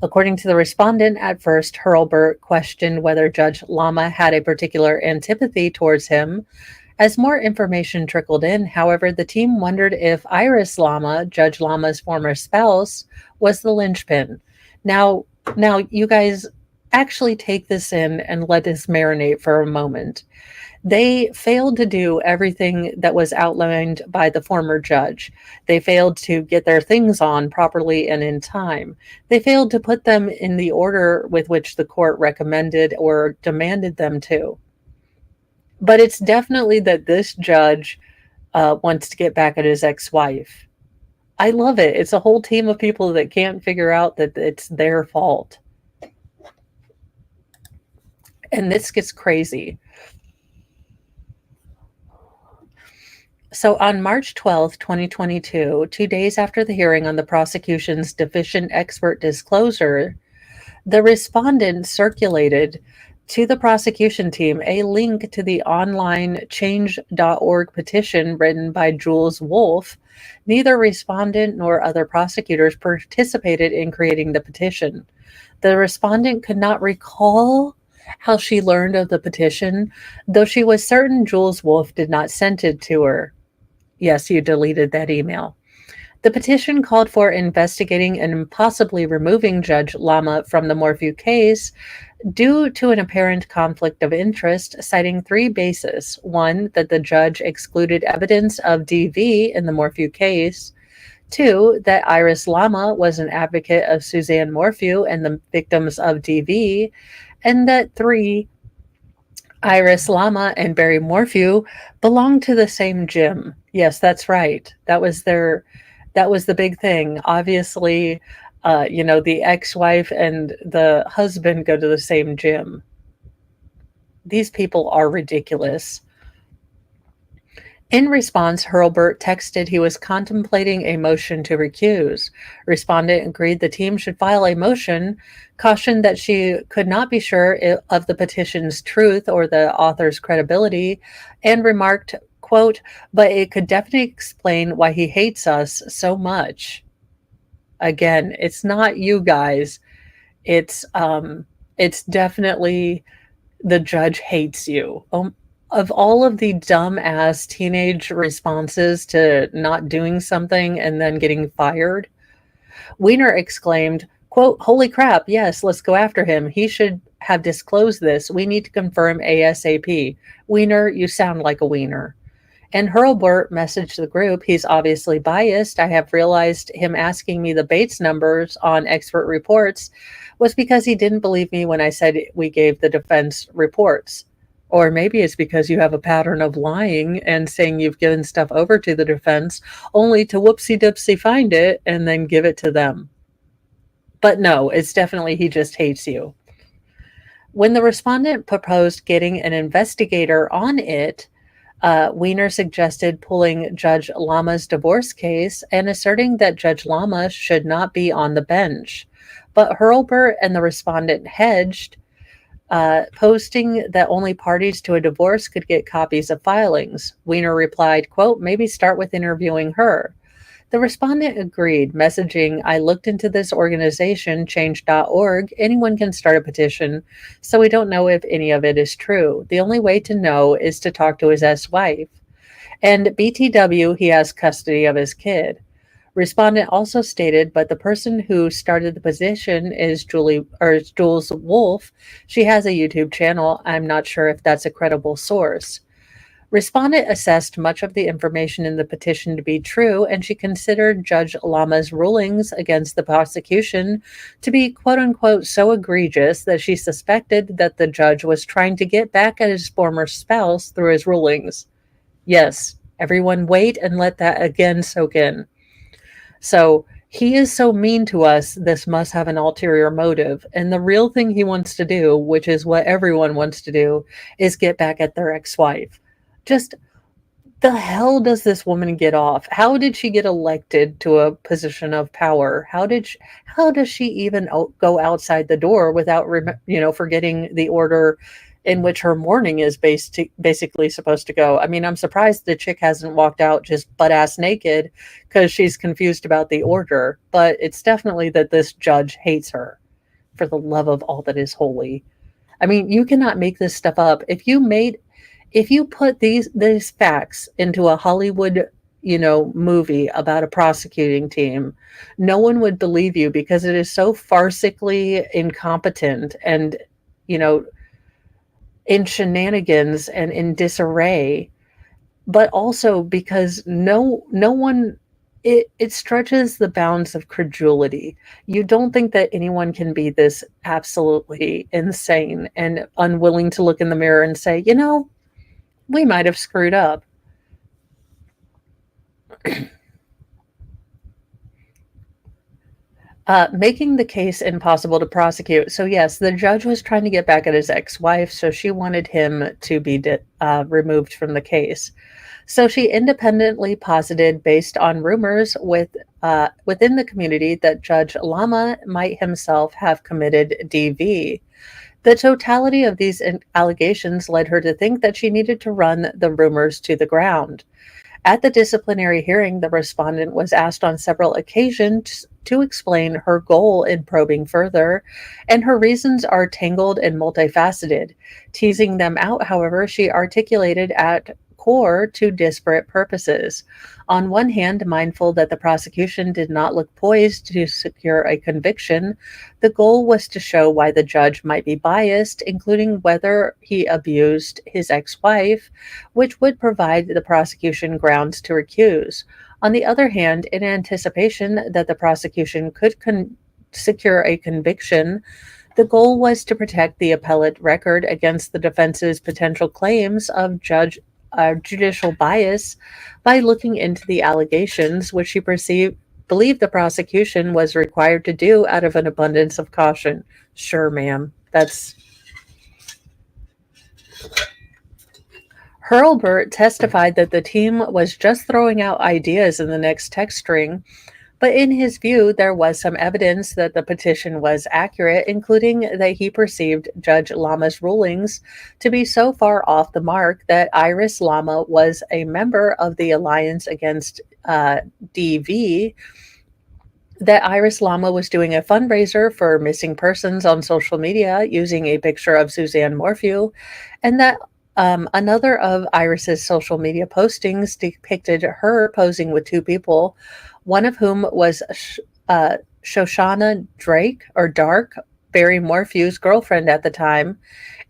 According to the respondent, at first, Hurlburt questioned whether Judge Lama had a particular antipathy towards him. As more information trickled in, however, the team wondered if Iris Lama, Judge Lama's former spouse, was the linchpin. Now, you guys actually take this in and let this marinate for a moment. They failed to do everything that was outlined by the former judge. They failed to get their things on properly and in time. They failed to put them in the order with which the court recommended or demanded them to. But it's definitely that this judge wants to get back at his ex-wife. I love it. It's a whole team of people that can't figure out that it's their fault. And this gets crazy. So on March 12th, 2022, 2 days after the hearing on the prosecution's deficient expert disclosure, the respondent circulated to the prosecution team a link to the online change.org petition written by Jules Wolfe. Neither respondent nor other prosecutors participated in creating the petition. The respondent could not recall how she learned of the petition, though she was certain Jules Wolfe did not send it to her. Yes, you deleted that email. The petition called for investigating and possibly removing Judge Lama from the Morphew case due to an apparent conflict of interest, citing three bases. One, that the judge excluded evidence of DV in the Morphew case. Two, that Iris Lama was an advocate of Suzanne Morphew and the victims of DV. And that three, Iris Lama and Barry Morphew belonged to the same gym. Yes, that's right. That was the big thing. Obviously, the ex-wife and the husband go to the same gym. These people are ridiculous. In response, Hurlburt texted he was contemplating a motion to recuse. Respondent agreed the team should file a motion, cautioned that she could not be sure of the petition's truth or the author's credibility, and remarked, quote, "But it could definitely explain why he hates us so much." Again, it's not you guys. It's definitely the judge hates you. Of all of the dumb-ass teenage responses to not doing something and then getting fired, Weiner exclaimed, quote, "Holy crap, yes, let's go after him. He should have disclosed this. We need to confirm ASAP. Weiner, you sound like a wiener." And Hurlburt messaged the group, "He's obviously biased. I have realized him asking me the Bates numbers on expert reports was because he didn't believe me when I said we gave the defense reports. Or maybe it's because you have a pattern of lying and saying you've given stuff over to the defense only to whoopsie-doopsie find it and then give it to them." But no, it's definitely he just hates you. When the respondent proposed getting an investigator on it, Weiner suggested pulling Judge Lama's divorce case and asserting that Judge Lama should not be on the bench. But Hurlburt and the respondent hedged, posting that only parties to a divorce could get copies of filings. Weiner replied, quote, "Maybe start with interviewing her." The respondent agreed, messaging, "I looked into this organization, change.org. Anyone can start a petition, so we don't know if any of it is true. The only way to know is to talk to his ex-wife. And BTW, he has custody of his kid." Respondent also stated, "But the person who started the petition is Jules Wolfe. She has a YouTube channel. I'm not sure if that's a credible source." Respondent assessed much of the information in the petition to be true, and she considered Judge Lama's rulings against the prosecution to be quote unquote so egregious that she suspected that the judge was trying to get back at his former spouse through his rulings. Yes, everyone wait and let that again soak in. So he is so mean to us, this must have an ulterior motive. And the real thing he wants to do, which is what everyone wants to do, is get back at their ex wife. Just the hell does this woman get off? How did she get elected to a position of power? How does she even go outside the door without forgetting the order in which her mourning is basically supposed to go? I mean, I'm surprised the chick hasn't walked out just butt ass naked because she's confused about the order, but it's definitely that this judge hates her, for the love of all that is holy. I mean, you cannot make this stuff up. If you put these facts into a Hollywood, movie about a prosecuting team, no one would believe you because it is so farcically incompetent and, in shenanigans and in disarray, but also because no one, it stretches the bounds of credulity. You don't think that anyone can be this absolutely insane and unwilling to look in the mirror and say, we might have screwed up. Making the case impossible to prosecute. So yes, the judge was trying to get back at his ex-wife, so she wanted him to be removed from the case. So she independently posited, based on rumors within the community, that Judge Lama might himself have committed DV. The totality of these allegations led her to think that she needed to run the rumors to the ground. At the disciplinary hearing, the respondent was asked on several occasions to explain her goal in probing further, and her reasons are tangled and multifaceted. Teasing them out, however, she articulated at core two disparate purposes. On one hand, mindful that the prosecution did not look poised to secure a conviction, the goal was to show why the judge might be biased, including whether he abused his ex-wife, which would provide the prosecution grounds to recuse. On the other hand, in anticipation that the prosecution could secure a conviction, the goal was to protect the appellate record against the defense's potential claims of judicial bias by looking into the allegations, which she believed the prosecution was required to do out of an abundance of caution. Sure, ma'am. Hurlburt testified that the team was just throwing out ideas in the next text string, but in his view, there was some evidence that the petition was accurate, including that he perceived Judge Lama's rulings to be so far off the mark that Iris Lama was a member of the Alliance Against DV, that Iris Lama was doing a fundraiser for missing persons on social media using a picture of Suzanne Morphew, and that another of Iris's social media postings depicted her posing with two people, one of whom was Shoshana Dark, Barry Morphew's girlfriend at the time,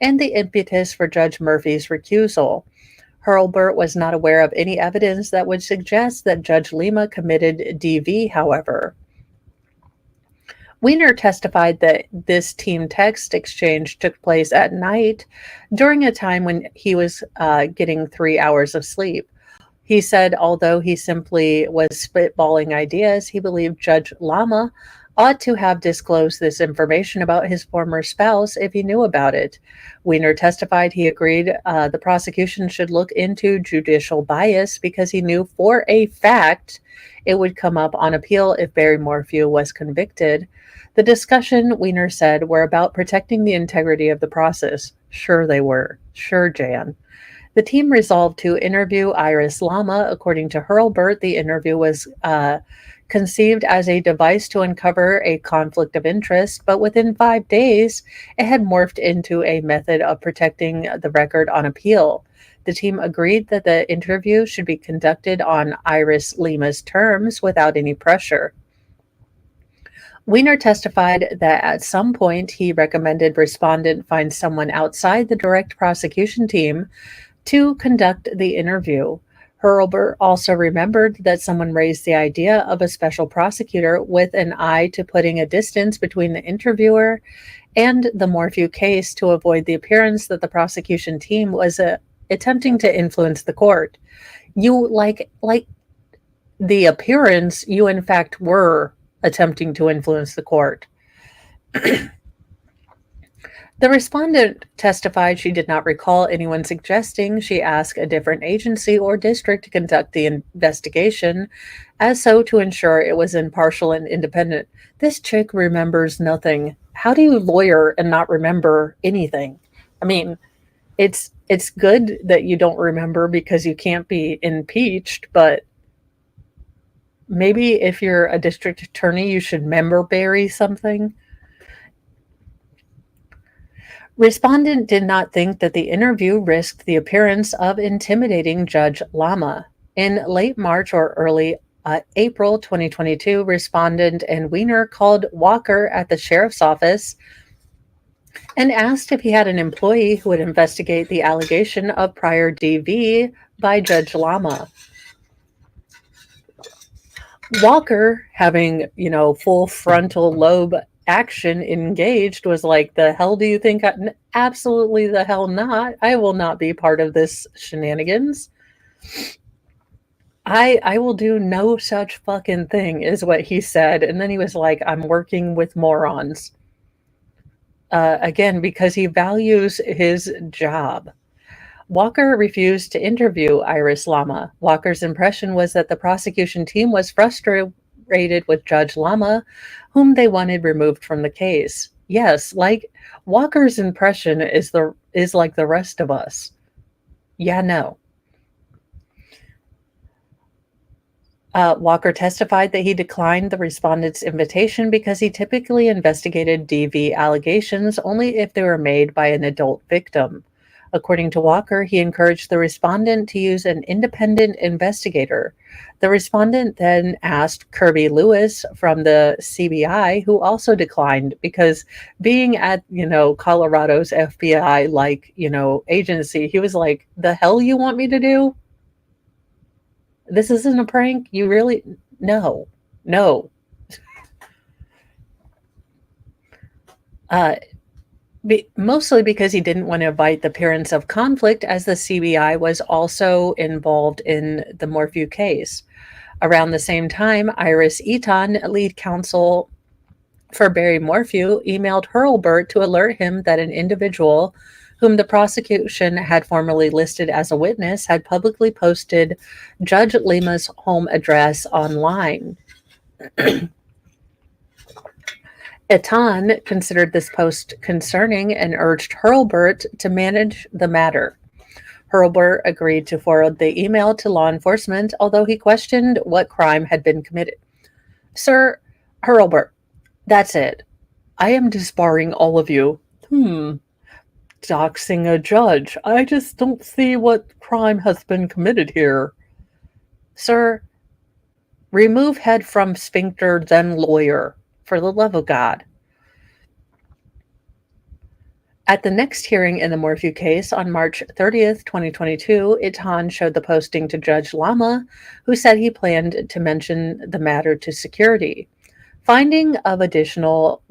and the impetus for Judge Murphy's recusal. Hurlburt was not aware of any evidence that would suggest that Judge Lima committed DV, however. Weiner testified that this team text exchange took place at night during a time when he was getting 3 hours of sleep. He said, although he simply was spitballing ideas, he believed Judge Lama ought to have disclosed this information about his former spouse if he knew about it. Weiner testified he agreed the prosecution should look into judicial bias because he knew for a fact it would come up on appeal if Barry Morphew was convicted. The discussion, Weiner said, were about protecting the integrity of the process. Sure they were. Sure, Jan. The team resolved to interview Iris Lama. According to Hurlburt, the interview was conceived as a device to uncover a conflict of interest, but within 5 days, it had morphed into a method of protecting the record on appeal. The team agreed that the interview should be conducted on Iris Lima's terms without any pressure. Weiner testified that at some point he recommended respondent find someone outside the direct prosecution team to conduct the interview. Hurlburt also remembered that someone raised the idea of a special prosecutor with an eye to putting a distance between the interviewer and the Morphew case to avoid the appearance that the prosecution team was attempting to influence the court. You like the appearance, you in fact were attempting to influence the court. The respondent testified she did not recall anyone suggesting she ask a different agency or district to conduct the investigation, as so to ensure it was impartial and independent. This chick remembers nothing. How do you lawyer and not remember anything? I mean, it's good that you don't remember because you can't be impeached, but maybe if you're a district attorney, you should bury something. Respondent did not think that the interview risked the appearance of intimidating Judge Lama. In late March or early April 2022, respondent and Weiner called Walker at the sheriff's office and asked if he had an employee who would investigate the allegation of prior DV by Judge Lama. Walker, having, full frontal lobe action engaged, was like, the hell do you think? Absolutely the hell not. I will not be part of this shenanigans. I will do no such fucking thing, is what he said. And then he was like, I'm working with morons. Again, because he values his job. Walker refused to interview Iris Lama. Walker's impression was that the prosecution team was frustrated with Judge Lama, whom they wanted removed from the case. Yes, like Walker's impression is like the rest of us. Yeah, no. Walker testified that he declined the respondent's invitation because he typically investigated DV allegations only if they were made by an adult victim. According to Walker, he encouraged the respondent to use an independent investigator. The respondent then asked Kirby Lewis from the CBI, who also declined, because being at, Colorado's FBI, agency, he was like, the hell you want me to do? This isn't a prank? You really? No. Mostly because he didn't want to invite the appearance of conflict, as the CBI was also involved in the Morphew case. Around the same time, Iris Eaton, lead counsel for Barry Morphew, emailed Hurlburt to alert him that an individual whom the prosecution had formerly listed as a witness had publicly posted Judge Lama's home address online. Etan considered this post concerning and urged Hurlburt to manage the matter. Hurlburt agreed to forward the email to law enforcement, although he questioned what crime had been committed. Sir Hurlburt, that's it. I am disbarring all of you. Doxing a judge. I just don't see what crime has been committed here. Sir, remove head from sphincter, then lawyer. For the love of God. At the next hearing in the Morphew case on March 30th, 2022, Etan showed the posting to Judge Lama, who said he planned to mention the matter to security. Finding of additional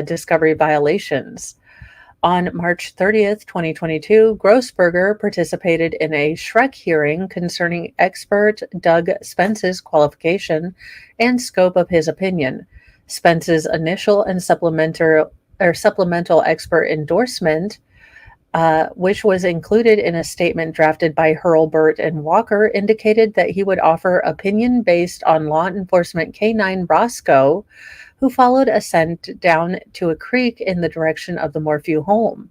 discovery violations. On March 30th, 2022, Grossberger participated in a Shrek hearing concerning expert Doug Spence's qualification and scope of his opinion. Spence's initial and supplemental expert endorsement, which was included in a statement drafted by Hurlburt and Walker, indicated that he would offer opinion based on law enforcement canine Roscoe, who followed a scent down to a creek in the direction of the Morphew home.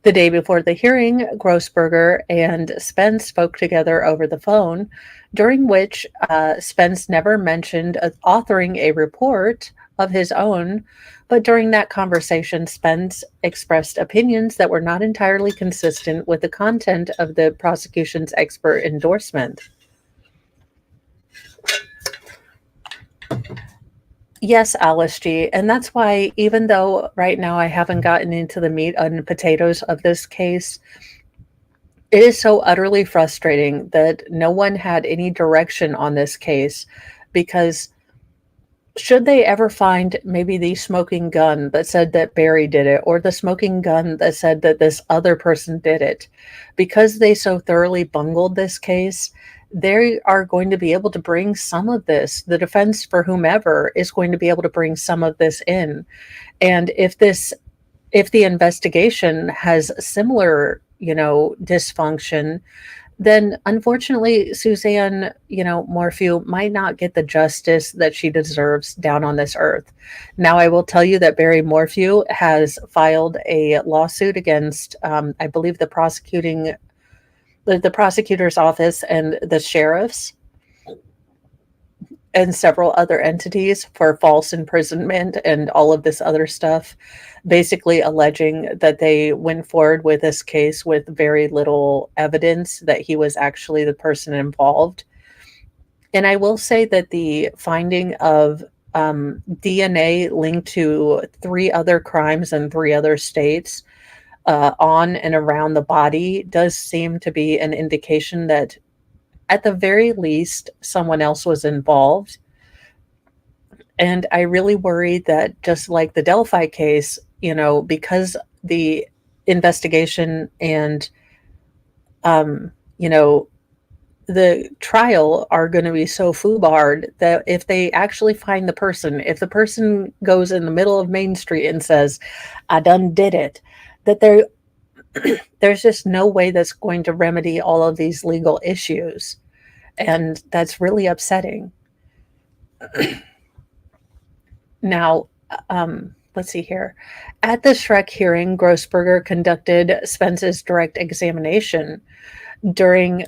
The day before the hearing, Grossberger and Spence spoke together over the phone, during which Spence never mentioned authoring a report of his own, but during that conversation, Spence expressed opinions that were not entirely consistent with the content of the prosecution's expert endorsement. Yes, Alice G. And that's why, even though right now I haven't gotten into the meat and potatoes of this case, It is so utterly frustrating that no one had any direction on this case, because should they ever find maybe the smoking gun that said that Barry did it, or the smoking gun that said that this other person did it, because they so thoroughly bungled this case, they are going to be able to bring some of this. The defense for whomever is going to be able to bring some of this in. And if the investigation has similar, dysfunction, then unfortunately Suzanne, Morphew might not get the justice that she deserves down on this earth. Now, I will tell you that Barry Morphew has filed a lawsuit against, I believe, the prosecutor's office and the sheriffs and several other entities for false imprisonment and all of this other stuff, basically alleging that they went forward with this case with very little evidence that he was actually the person involved. And I will say that the finding of DNA linked to 3 other crimes in 3 other states, on and around the body, does seem to be an indication that at the very least someone else was involved. And I really worry that, just like the Delphi case, because the investigation and, um, you know, the trial are going to be so foobarred that if they actually find the person, if the person goes in the middle of Main Street and says, "I done did it," that there's just no way that's going to remedy all of these legal issues. And that's really upsetting. Now, let's see here. At the Shrek hearing, Grossberger conducted Spence's direct examination. During,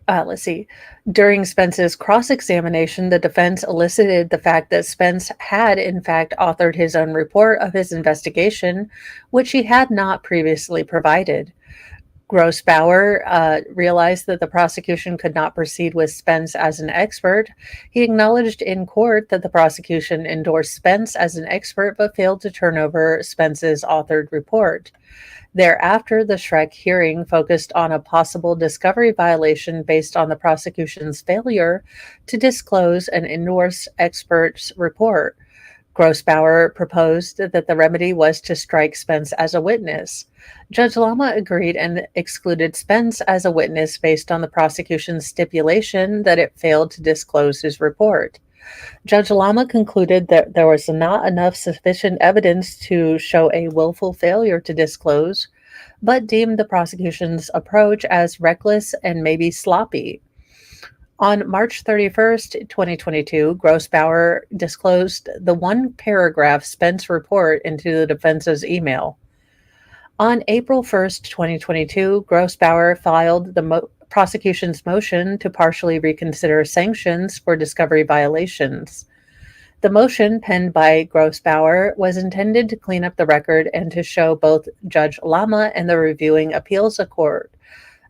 let's see, during Spence's cross-examination, the defense elicited the fact that Spence had, in fact, authored his own report of his investigation, which he had not previously provided. Grossbauer realized that the prosecution could not proceed with Spence as an expert. He acknowledged in court that the prosecution endorsed Spence as an expert but failed to turn over Spence's authored report. Thereafter, the Shrek hearing focused on a possible discovery violation based on the prosecution's failure to disclose an endorsed expert's report. Grossbauer proposed that the remedy was to strike Spence as a witness. Judge Lama agreed and excluded Spence as a witness based on the prosecution's stipulation that it failed to disclose his report. Judge Lama concluded that there was not enough sufficient evidence to show a willful failure to disclose, but deemed the prosecution's approach as reckless and maybe sloppy. On March 31st, 2022, Grossbauer disclosed the one-paragraph Spence report into the defense's email. On April 1st, 2022, Grossbauer filed the prosecution's motion to partially reconsider sanctions for discovery violations. The motion, penned by Grossbauer, was intended to clean up the record and to show both Judge Lama and the reviewing appeals court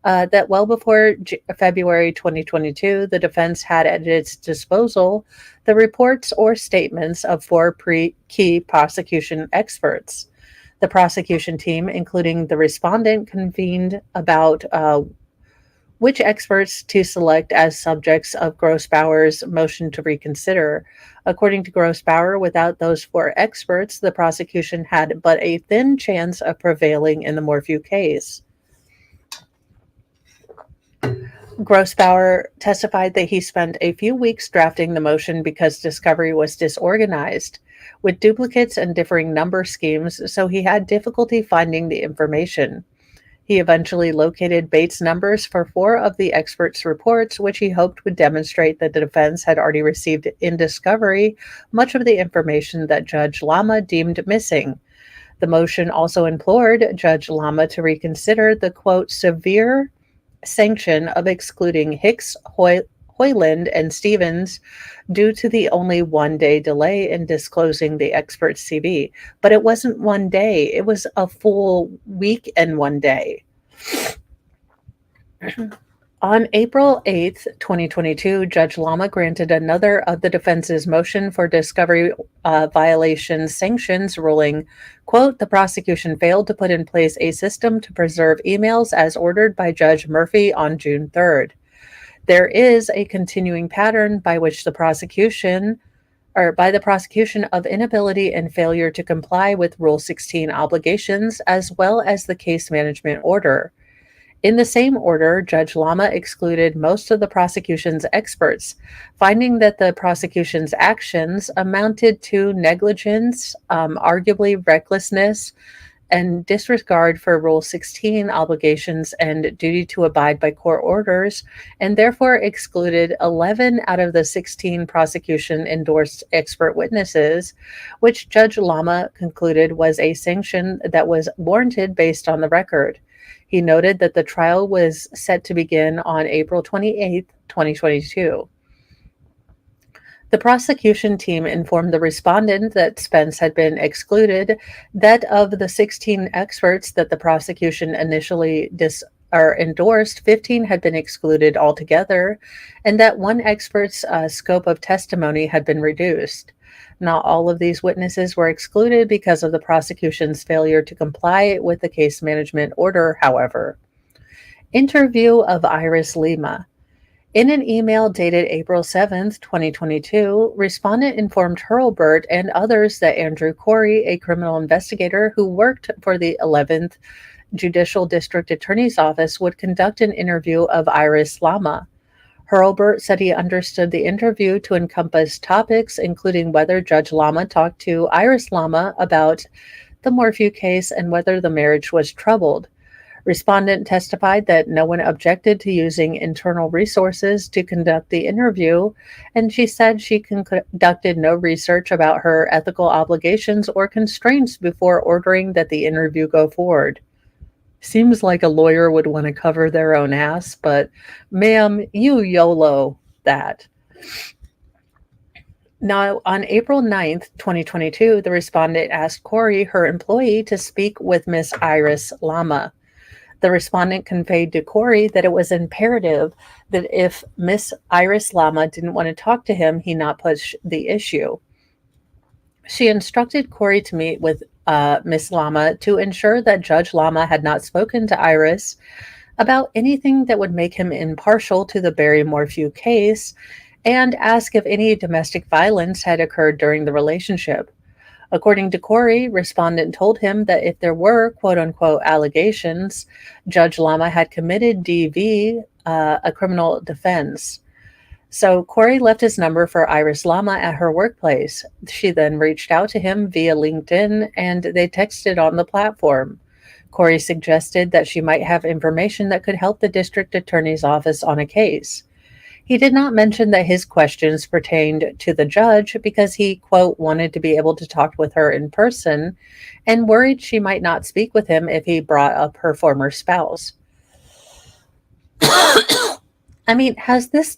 that well before February 2022, the defense had at its disposal the reports or statements of 4 key prosecution experts. The prosecution team, including the respondent, convened about which experts to select as subjects of Grossbauer's motion to reconsider. According to Grossbauer, without those 4 experts, the prosecution had but a thin chance of prevailing in the Morphew case. Grossbauer testified that he spent a few weeks drafting the motion because discovery was disorganized, with duplicates and differing number schemes, so he had difficulty finding the information. He eventually located Bates numbers for 4 of the experts' reports, which he hoped would demonstrate that the defense had already received in discovery much of the information that Judge Lama deemed missing. The motion also implored Judge Lama to reconsider the, quote, severe sanction of excluding Hicks, Hoyland, and Stevens due to the only one-day delay in disclosing the expert's CV. But it wasn't one day. It was a full week and one day. On April 8th, 2022, Judge Lama granted another of the defense's motion for discovery violation sanctions, ruling, quote, the prosecution failed to put in place a system to preserve emails as ordered by Judge Murphy on June 3rd. There is a continuing pattern by which the prosecution of inability and failure to comply with Rule 16 obligations, as well as the case management order. In the same order, Judge Lama excluded most of the prosecution's experts, finding that the prosecution's actions amounted to negligence, arguably recklessness, and disregard for Rule 16 obligations and duty to abide by court orders, and therefore excluded 11 out of the 16 prosecution endorsed expert witnesses, which Judge Lama concluded was a sanction that was warranted based on the record. He noted that the trial was set to begin on April 28, 2022. The prosecution team informed the respondent that Spence had been excluded, that of the 16 experts that the prosecution initially endorsed, 15 had been excluded altogether, and that one expert's scope of testimony had been reduced. Not all of these witnesses were excluded because of the prosecution's failure to comply with the case management order, however. Interview of Iris Lima. In an email dated April 7, 2022, respondent informed Hurlburt and others that Andrew Corey, a criminal investigator who worked for the 11th Judicial District Attorney's Office, would conduct an interview of Iris Lama. Hurlburt said he understood the interview to encompass topics including whether Judge Lama talked to Iris Lama about the Morphew case and whether the marriage was troubled. Respondent testified that no one objected to using internal resources to conduct the interview, and she said she conducted no research about her ethical obligations or constraints before ordering that the interview go forward. Seems like a lawyer would want to cover their own ass, but ma'am, you YOLO that. Now, on April 9th, 2022, the respondent asked Corey, her employee, to speak with Miss Iris Lama. The respondent conveyed to Corey that it was imperative that if Miss Iris Lama didn't want to talk to him, he not push the issue. She instructed Corey to meet with Miss Lama to ensure that Judge Lama had not spoken to Iris about anything that would make him impartial to the Barry Morphew case, and ask if any domestic violence had occurred during the relationship. According to Corey, respondent told him that if there were quote-unquote allegations, Judge Lama had committed DV, a criminal defense. So Corey left his number for Iris Lama at her workplace. She then reached out to him via LinkedIn, and they texted on the platform. Corey suggested that she might have information that could help the district attorney's office on a case. He did not mention that his questions pertained to the judge because he, quote, wanted to be able to talk with her in person and worried she might not speak with him if he brought up her former spouse. I mean, has this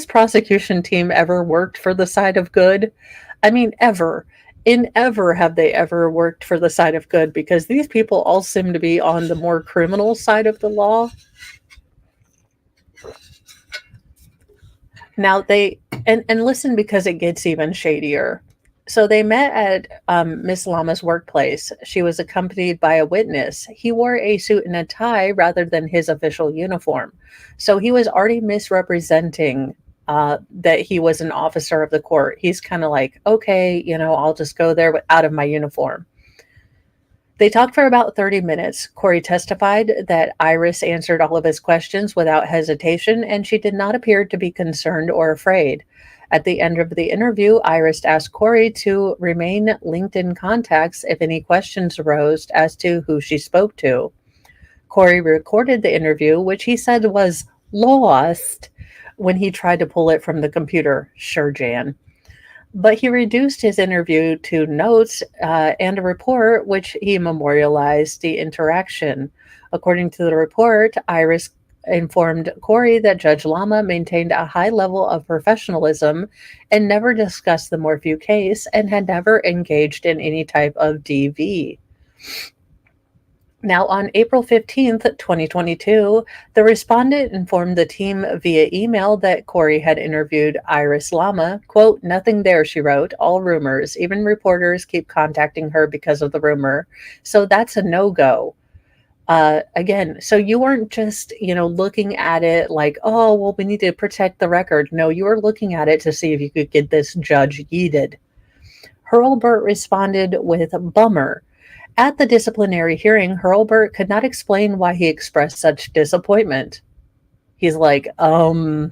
prosecution team ever worked for the side of good? I mean, ever. Ever have they ever worked for the side of good? Because these people all seem to be on the more criminal side of the law. Now and listen, because it gets even shadier. So they met at Miss Lama's workplace. She was accompanied by a witness. He wore a suit and a tie rather than his official uniform. So he was already misrepresenting that he was an officer of the court. He's kind of like, okay, I'll just go there out of my uniform. They talked for about 30 minutes. Corey testified that Iris answered all of his questions without hesitation, and she did not appear to be concerned or afraid. At the end of the interview, Iris asked Corey to remain LinkedIn contacts if any questions arose as to who she spoke to. Corey recorded the interview, which he said was lost when he tried to pull it from the computer. Sure, Jan. But he reduced his interview to notes and a report, which he memorialized the interaction. According to the report, Iris informed Corey that Judge Lama maintained a high level of professionalism and never discussed the Morphew case and had never engaged in any type of DV. Now, on April 15th, 2022, the respondent informed the team via email that Corey had interviewed Iris Lama. Quote, "Nothing there," she wrote, "all rumors. Even reporters keep contacting her because of the rumor. So that's a no-go." Again, so you weren't just, looking at it like, oh, well, we need to protect the record. No, you were looking at it to see if you could get this judge yeeted. Hurlburt responded with bummer. At the disciplinary hearing, Hurlburt could not explain why he expressed such disappointment. He's like, um,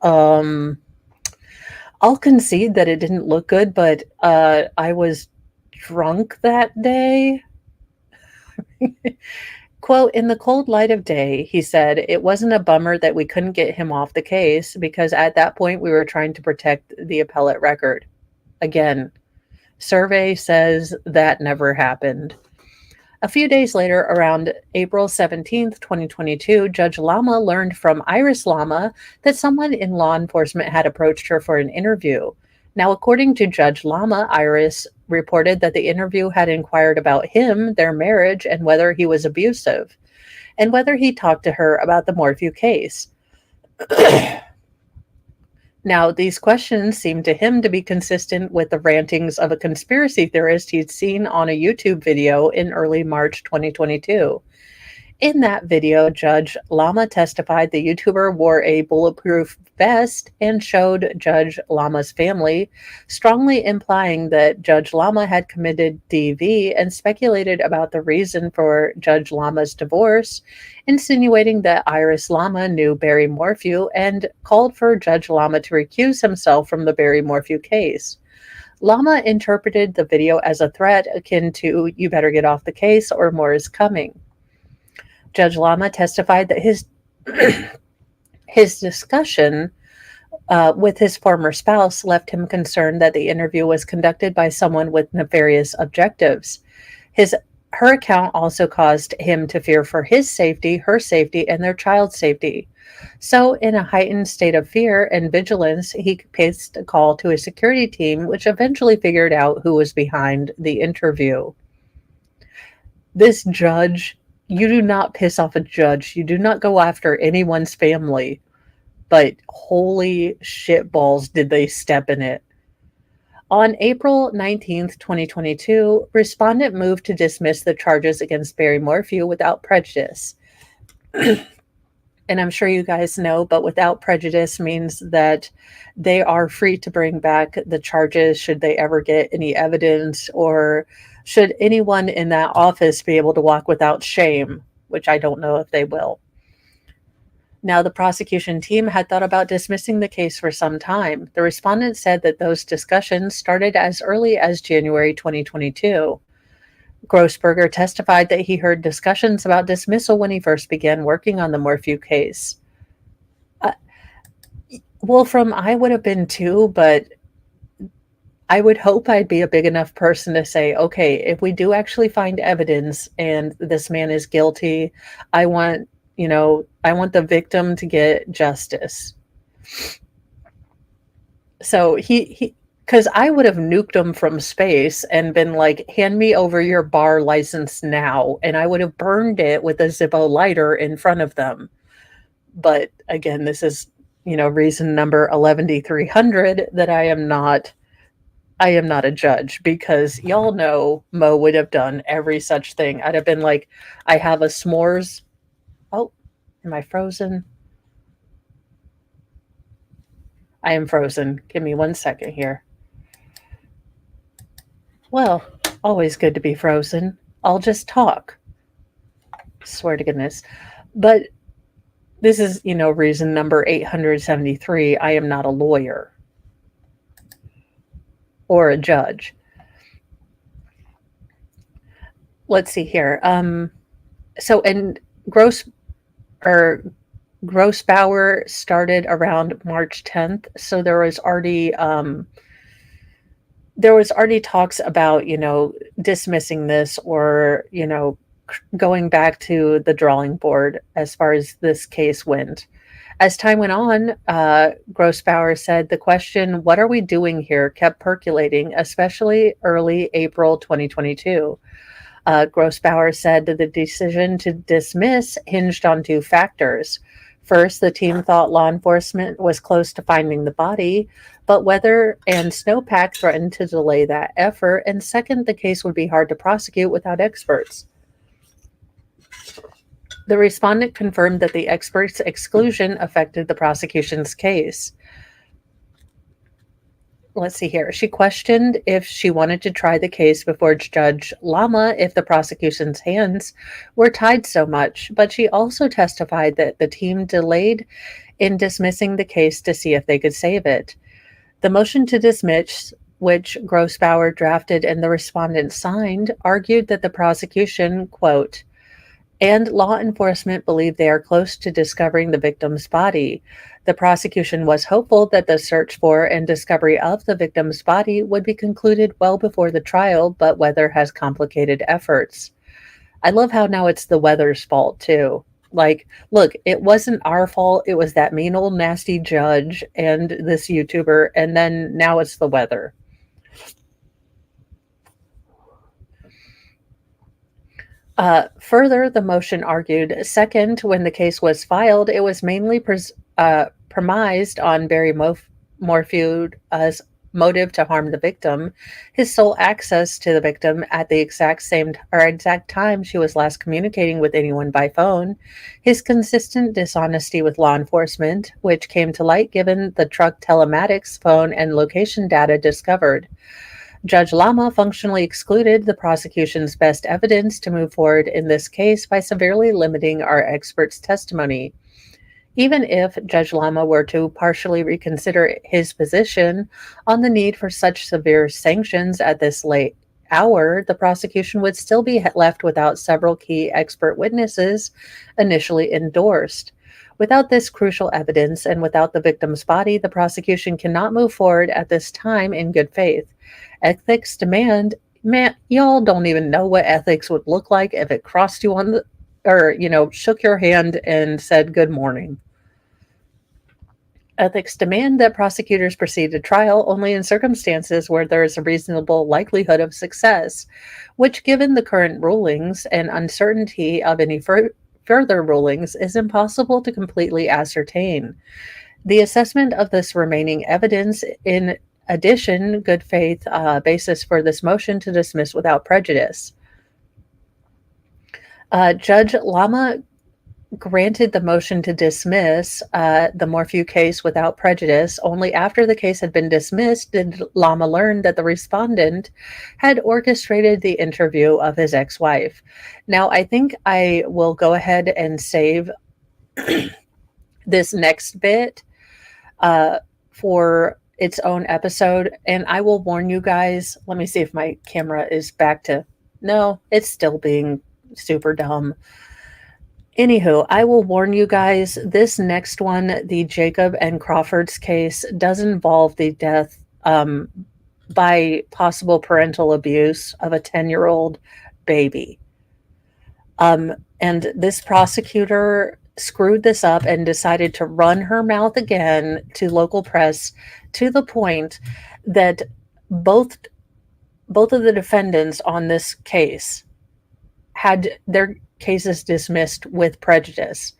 I'll concede that it didn't look good, but I was drunk that day. Quote, "In the cold light of day," he said, "it wasn't a bummer that we couldn't get him off the case because at that point we were trying to protect the appellate record." Again, survey says that never happened. A few days later, around April 17th, 2022, Judge Lama learned from Iris Lama that someone in law enforcement had approached her for an interview. Now, according to Judge Lama, Iris reported that the interview had inquired about him, their marriage, and whether he was abusive, and whether he talked to her about the Morphew case. Now, these questions seemed to him to be consistent with the rantings of a conspiracy theorist he'd seen on a YouTube video in early March 2022. In that video, Judge Lama testified the YouTuber wore a bulletproof vest and showed Judge Lama's family, strongly implying that Judge Lama had committed DV, and speculated about the reason for Judge Lama's divorce, insinuating that Iris Lama knew Barry Morphew, and called for Judge Lama to recuse himself from the Barry Morphew case. Lama interpreted the video as a threat akin to, "You better get off the case or more is coming." Judge Lama testified that his discussion with his former spouse left him concerned that the interview was conducted by someone with nefarious objectives. Her account also caused him to fear for his safety, her safety, and their child's safety. So, in a heightened state of fear and vigilance, he placed a call to a security team, which eventually figured out who was behind the interview. This judge, you do not piss off a judge. You do not go after anyone's family. But holy shitballs, did they step in it. On April 19th, 2022, respondent moved to dismiss the charges against Barry Morphew without prejudice. And I'm sure you guys know, but without prejudice means that they are free to bring back the charges should they ever get any evidence, or should anyone in that office be able to walk without shame, which I don't know if they will. Now, the prosecution team had thought about dismissing the case for some time. The respondent said that those discussions started as early as January 2022. Grossberger testified that he heard discussions about dismissal when he first began working on the Morphew case. Well, I would have been too, but I would hope I'd be a big enough person to say, okay, if we do actually find evidence and this man is guilty, I want the victim to get justice. So because I would have nuked him from space and been like, hand me over your bar license now. And I would have burned it with a Zippo lighter in front of them. But again, this is, reason number 11300 that I am not a judge, because y'all know Mo would have done every such thing. I'd have been like, I have a s'mores. Oh, am I frozen? I am frozen. Give me 1 second here. Well, always good to be frozen. I'll just talk. Swear to goodness. But this is, reason number 873. I am not a lawyer or a judge. Let's see here. So, and Grossbauer started around March 10th. So there was already talks about, dismissing this, or, going back to the drawing board as far as this case went. As time went on, Grossbauer said the question, "What are we doing here?" kept percolating, especially early April 2022. Grossbauer said that the decision to dismiss hinged on two factors. First, the team thought law enforcement was close to finding the body, but weather and snowpack threatened to delay that effort. And second, the case would be hard to prosecute without experts. The respondent confirmed that the expert's exclusion affected the prosecution's case. Let's see here. She questioned if she wanted to try the case before Judge Lama if the prosecution's hands were tied so much, but she also testified that the team delayed in dismissing the case to see if they could save it. The motion to dismiss, which Grossbauer drafted and the respondent signed, argued that the prosecution, quote, and law enforcement believe they are close to discovering the victim's body. The prosecution was hopeful that the search for and discovery of the victim's body would be concluded well before the trial, but weather has complicated efforts. I love how now it's the weather's fault, too. Like, look, it wasn't our fault. It was that mean old nasty judge and this YouTuber, and then now it's the weather. Further, the motion argued, second, when the case was filed, it was mainly premised on Barry Morphew's motive to harm the victim, his sole access to the victim at the exact time she was last communicating with anyone by phone, his consistent dishonesty with law enforcement, which came to light given the truck telematics, phone, and location data discovered. Judge Lama functionally excluded the prosecution's best evidence to move forward in this case by severely limiting our expert's testimony. Even if Judge Lama were to partially reconsider his position on the need for such severe sanctions at this late hour, the prosecution would still be left without several key expert witnesses initially endorsed. Without this crucial evidence and without the victim's body, the prosecution cannot move forward at this time in good faith. Ethics demand, man, y'all don't even know what ethics would look like if it crossed you on the, or, shook your hand and said good morning. Ethics demand that prosecutors proceed to trial only in circumstances where there is a reasonable likelihood of success, which, given the current rulings and uncertainty of any further rulings, is impossible to completely ascertain. The assessment of this remaining evidence, in addition, good faith basis for this motion to dismiss without prejudice. Judge Lama granted the motion to dismiss the Morphew case without prejudice. Only after the case had been dismissed did Lama learn that the respondent had orchestrated the interview of his ex-wife. Now, I think I will go ahead and save this next bit for its own episode, and I will warn you guys. Let me see if my camera is back to, no, it's still being super dumb. Anywho, I will warn you guys, this next one, the Jacob and Crawford's case, does involve the death by possible parental abuse of a 10-year-old baby. And this prosecutor screwed this up and decided to run her mouth again to local press, to the point that both of the defendants on this case had their cases dismissed with prejudice.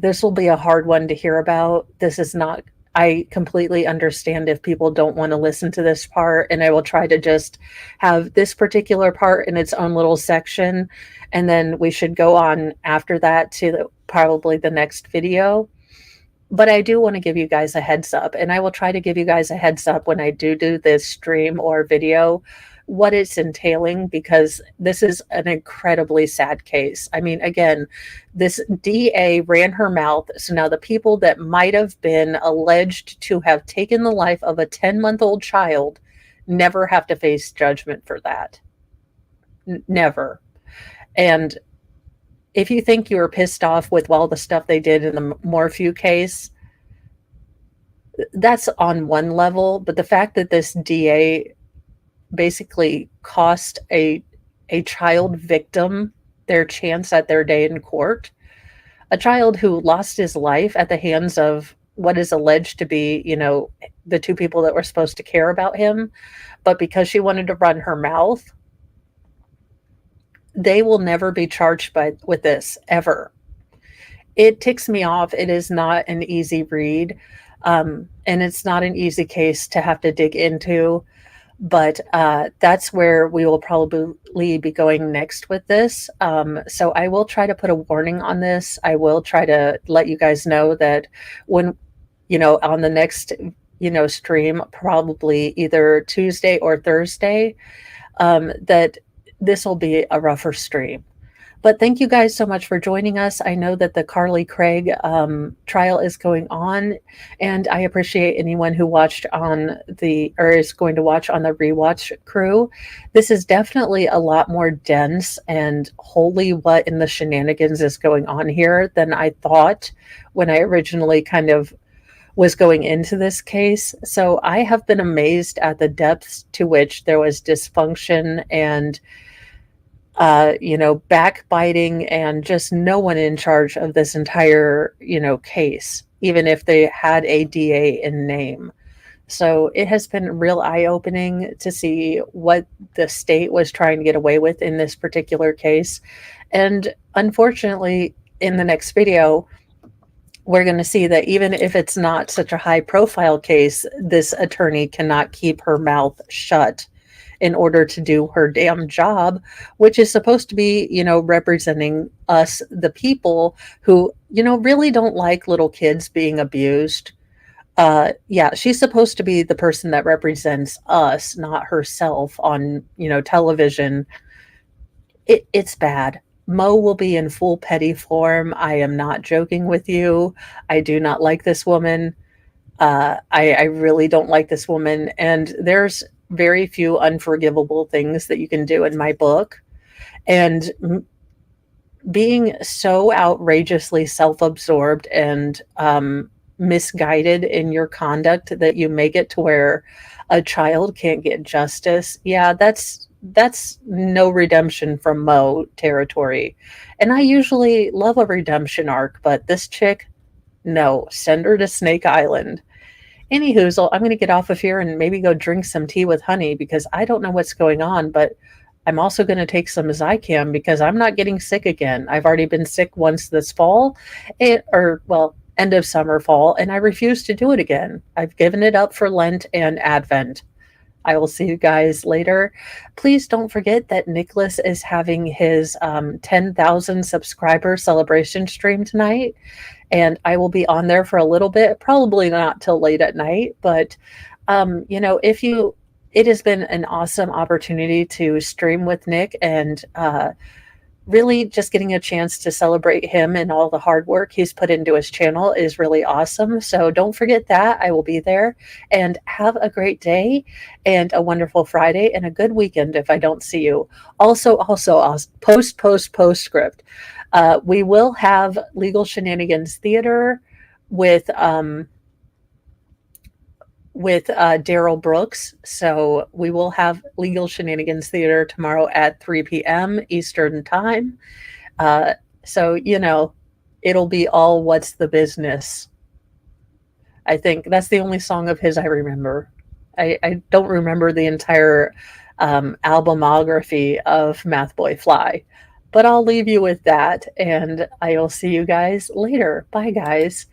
This will be a hard one to hear about. This is not, I completely understand if people don't want to listen to this part, and I will try to just have this particular part in its own little section, and then we should go on after that to probably the next video. But I do want to give you guys a heads up, and I will try to give you guys a heads up when I do this stream or video, what it's entailing, because this is an incredibly sad case. I mean, again, this DA ran her mouth. So now the people that might have been alleged to have taken the life of a 10-month-old child never have to face judgment for that. Never. And if you think you were pissed off with all the stuff they did in the Morphew case, that's on one level. But the fact that this DA basically cost a child victim their chance at their day in court, a child who lost his life at the hands of what is alleged to be, the two people that were supposed to care about him, but because she wanted to run her mouth, they will never be charged with this ever. It ticks me off. It is not an easy read, and it's not an easy case to have to dig into. But that's where we will probably be going next with this. So I will try to put a warning on this. I will try to let you guys know that when, on the next, stream, probably either Tuesday or Thursday, that this will be a rougher stream. But thank you guys so much for joining us. I know that the Carly Craig trial is going on, and I appreciate anyone who watched or is going to watch on the rewatch crew. This is definitely a lot more dense and holy what in the shenanigans is going on here than I thought when I originally kind of was going into this case. So I have been amazed at the depths to which there was dysfunction and backbiting and just no one in charge of this entire, case, even if they had a DA in name. So it has been real eye-opening to see what the state was trying to get away with in this particular case. And unfortunately, in the next video, we're going to see that even if it's not such a high-profile case, this attorney cannot keep her mouth shut in order to do her damn job, which is supposed to be, representing us, the people who, really don't like little kids being abused. Yeah, she's supposed to be the person that represents us, not herself on, television. It's bad. Mo will be in full petty form. I am not joking with you. I do not like this woman. I really don't like this woman. And there's very few unforgivable things that you can do in my book. And being so outrageously self-absorbed and misguided in your conduct that you make it to where a child can't get justice, yeah, that's no redemption from Mo territory. And I usually love a redemption arc, but this chick, no, send her to Snake Island. Anywho, I'm going to get off of here and maybe go drink some tea with honey because I don't know what's going on, but I'm also going to take some Zicam because I'm not getting sick again. I've already been sick once this fall, end of summer, fall, and I refuse to do it again. I've given it up for Lent and Advent. I will see you guys later. Please don't forget that Nicholas is having his 10,000 subscriber celebration stream tonight. And I will be on there for a little bit, probably not till late at night. But, it has been an awesome opportunity to stream with Nick and really just getting a chance to celebrate him and all the hard work he's put into his channel is really awesome. So don't forget that. I will be there, and have a great day and a wonderful Friday and a good weekend if I don't see you. Also, postscript. We will have Legal Shenanigans Theater with Daryl Brooks. So we will have Legal Shenanigans Theater tomorrow at 3 p.m. Eastern Time. So, it'll be all What's the Business. I think that's the only song of his I remember. I don't remember the entire albumography of Math Boy Fly. But I'll leave you with that, and I will see you guys later. Bye, guys.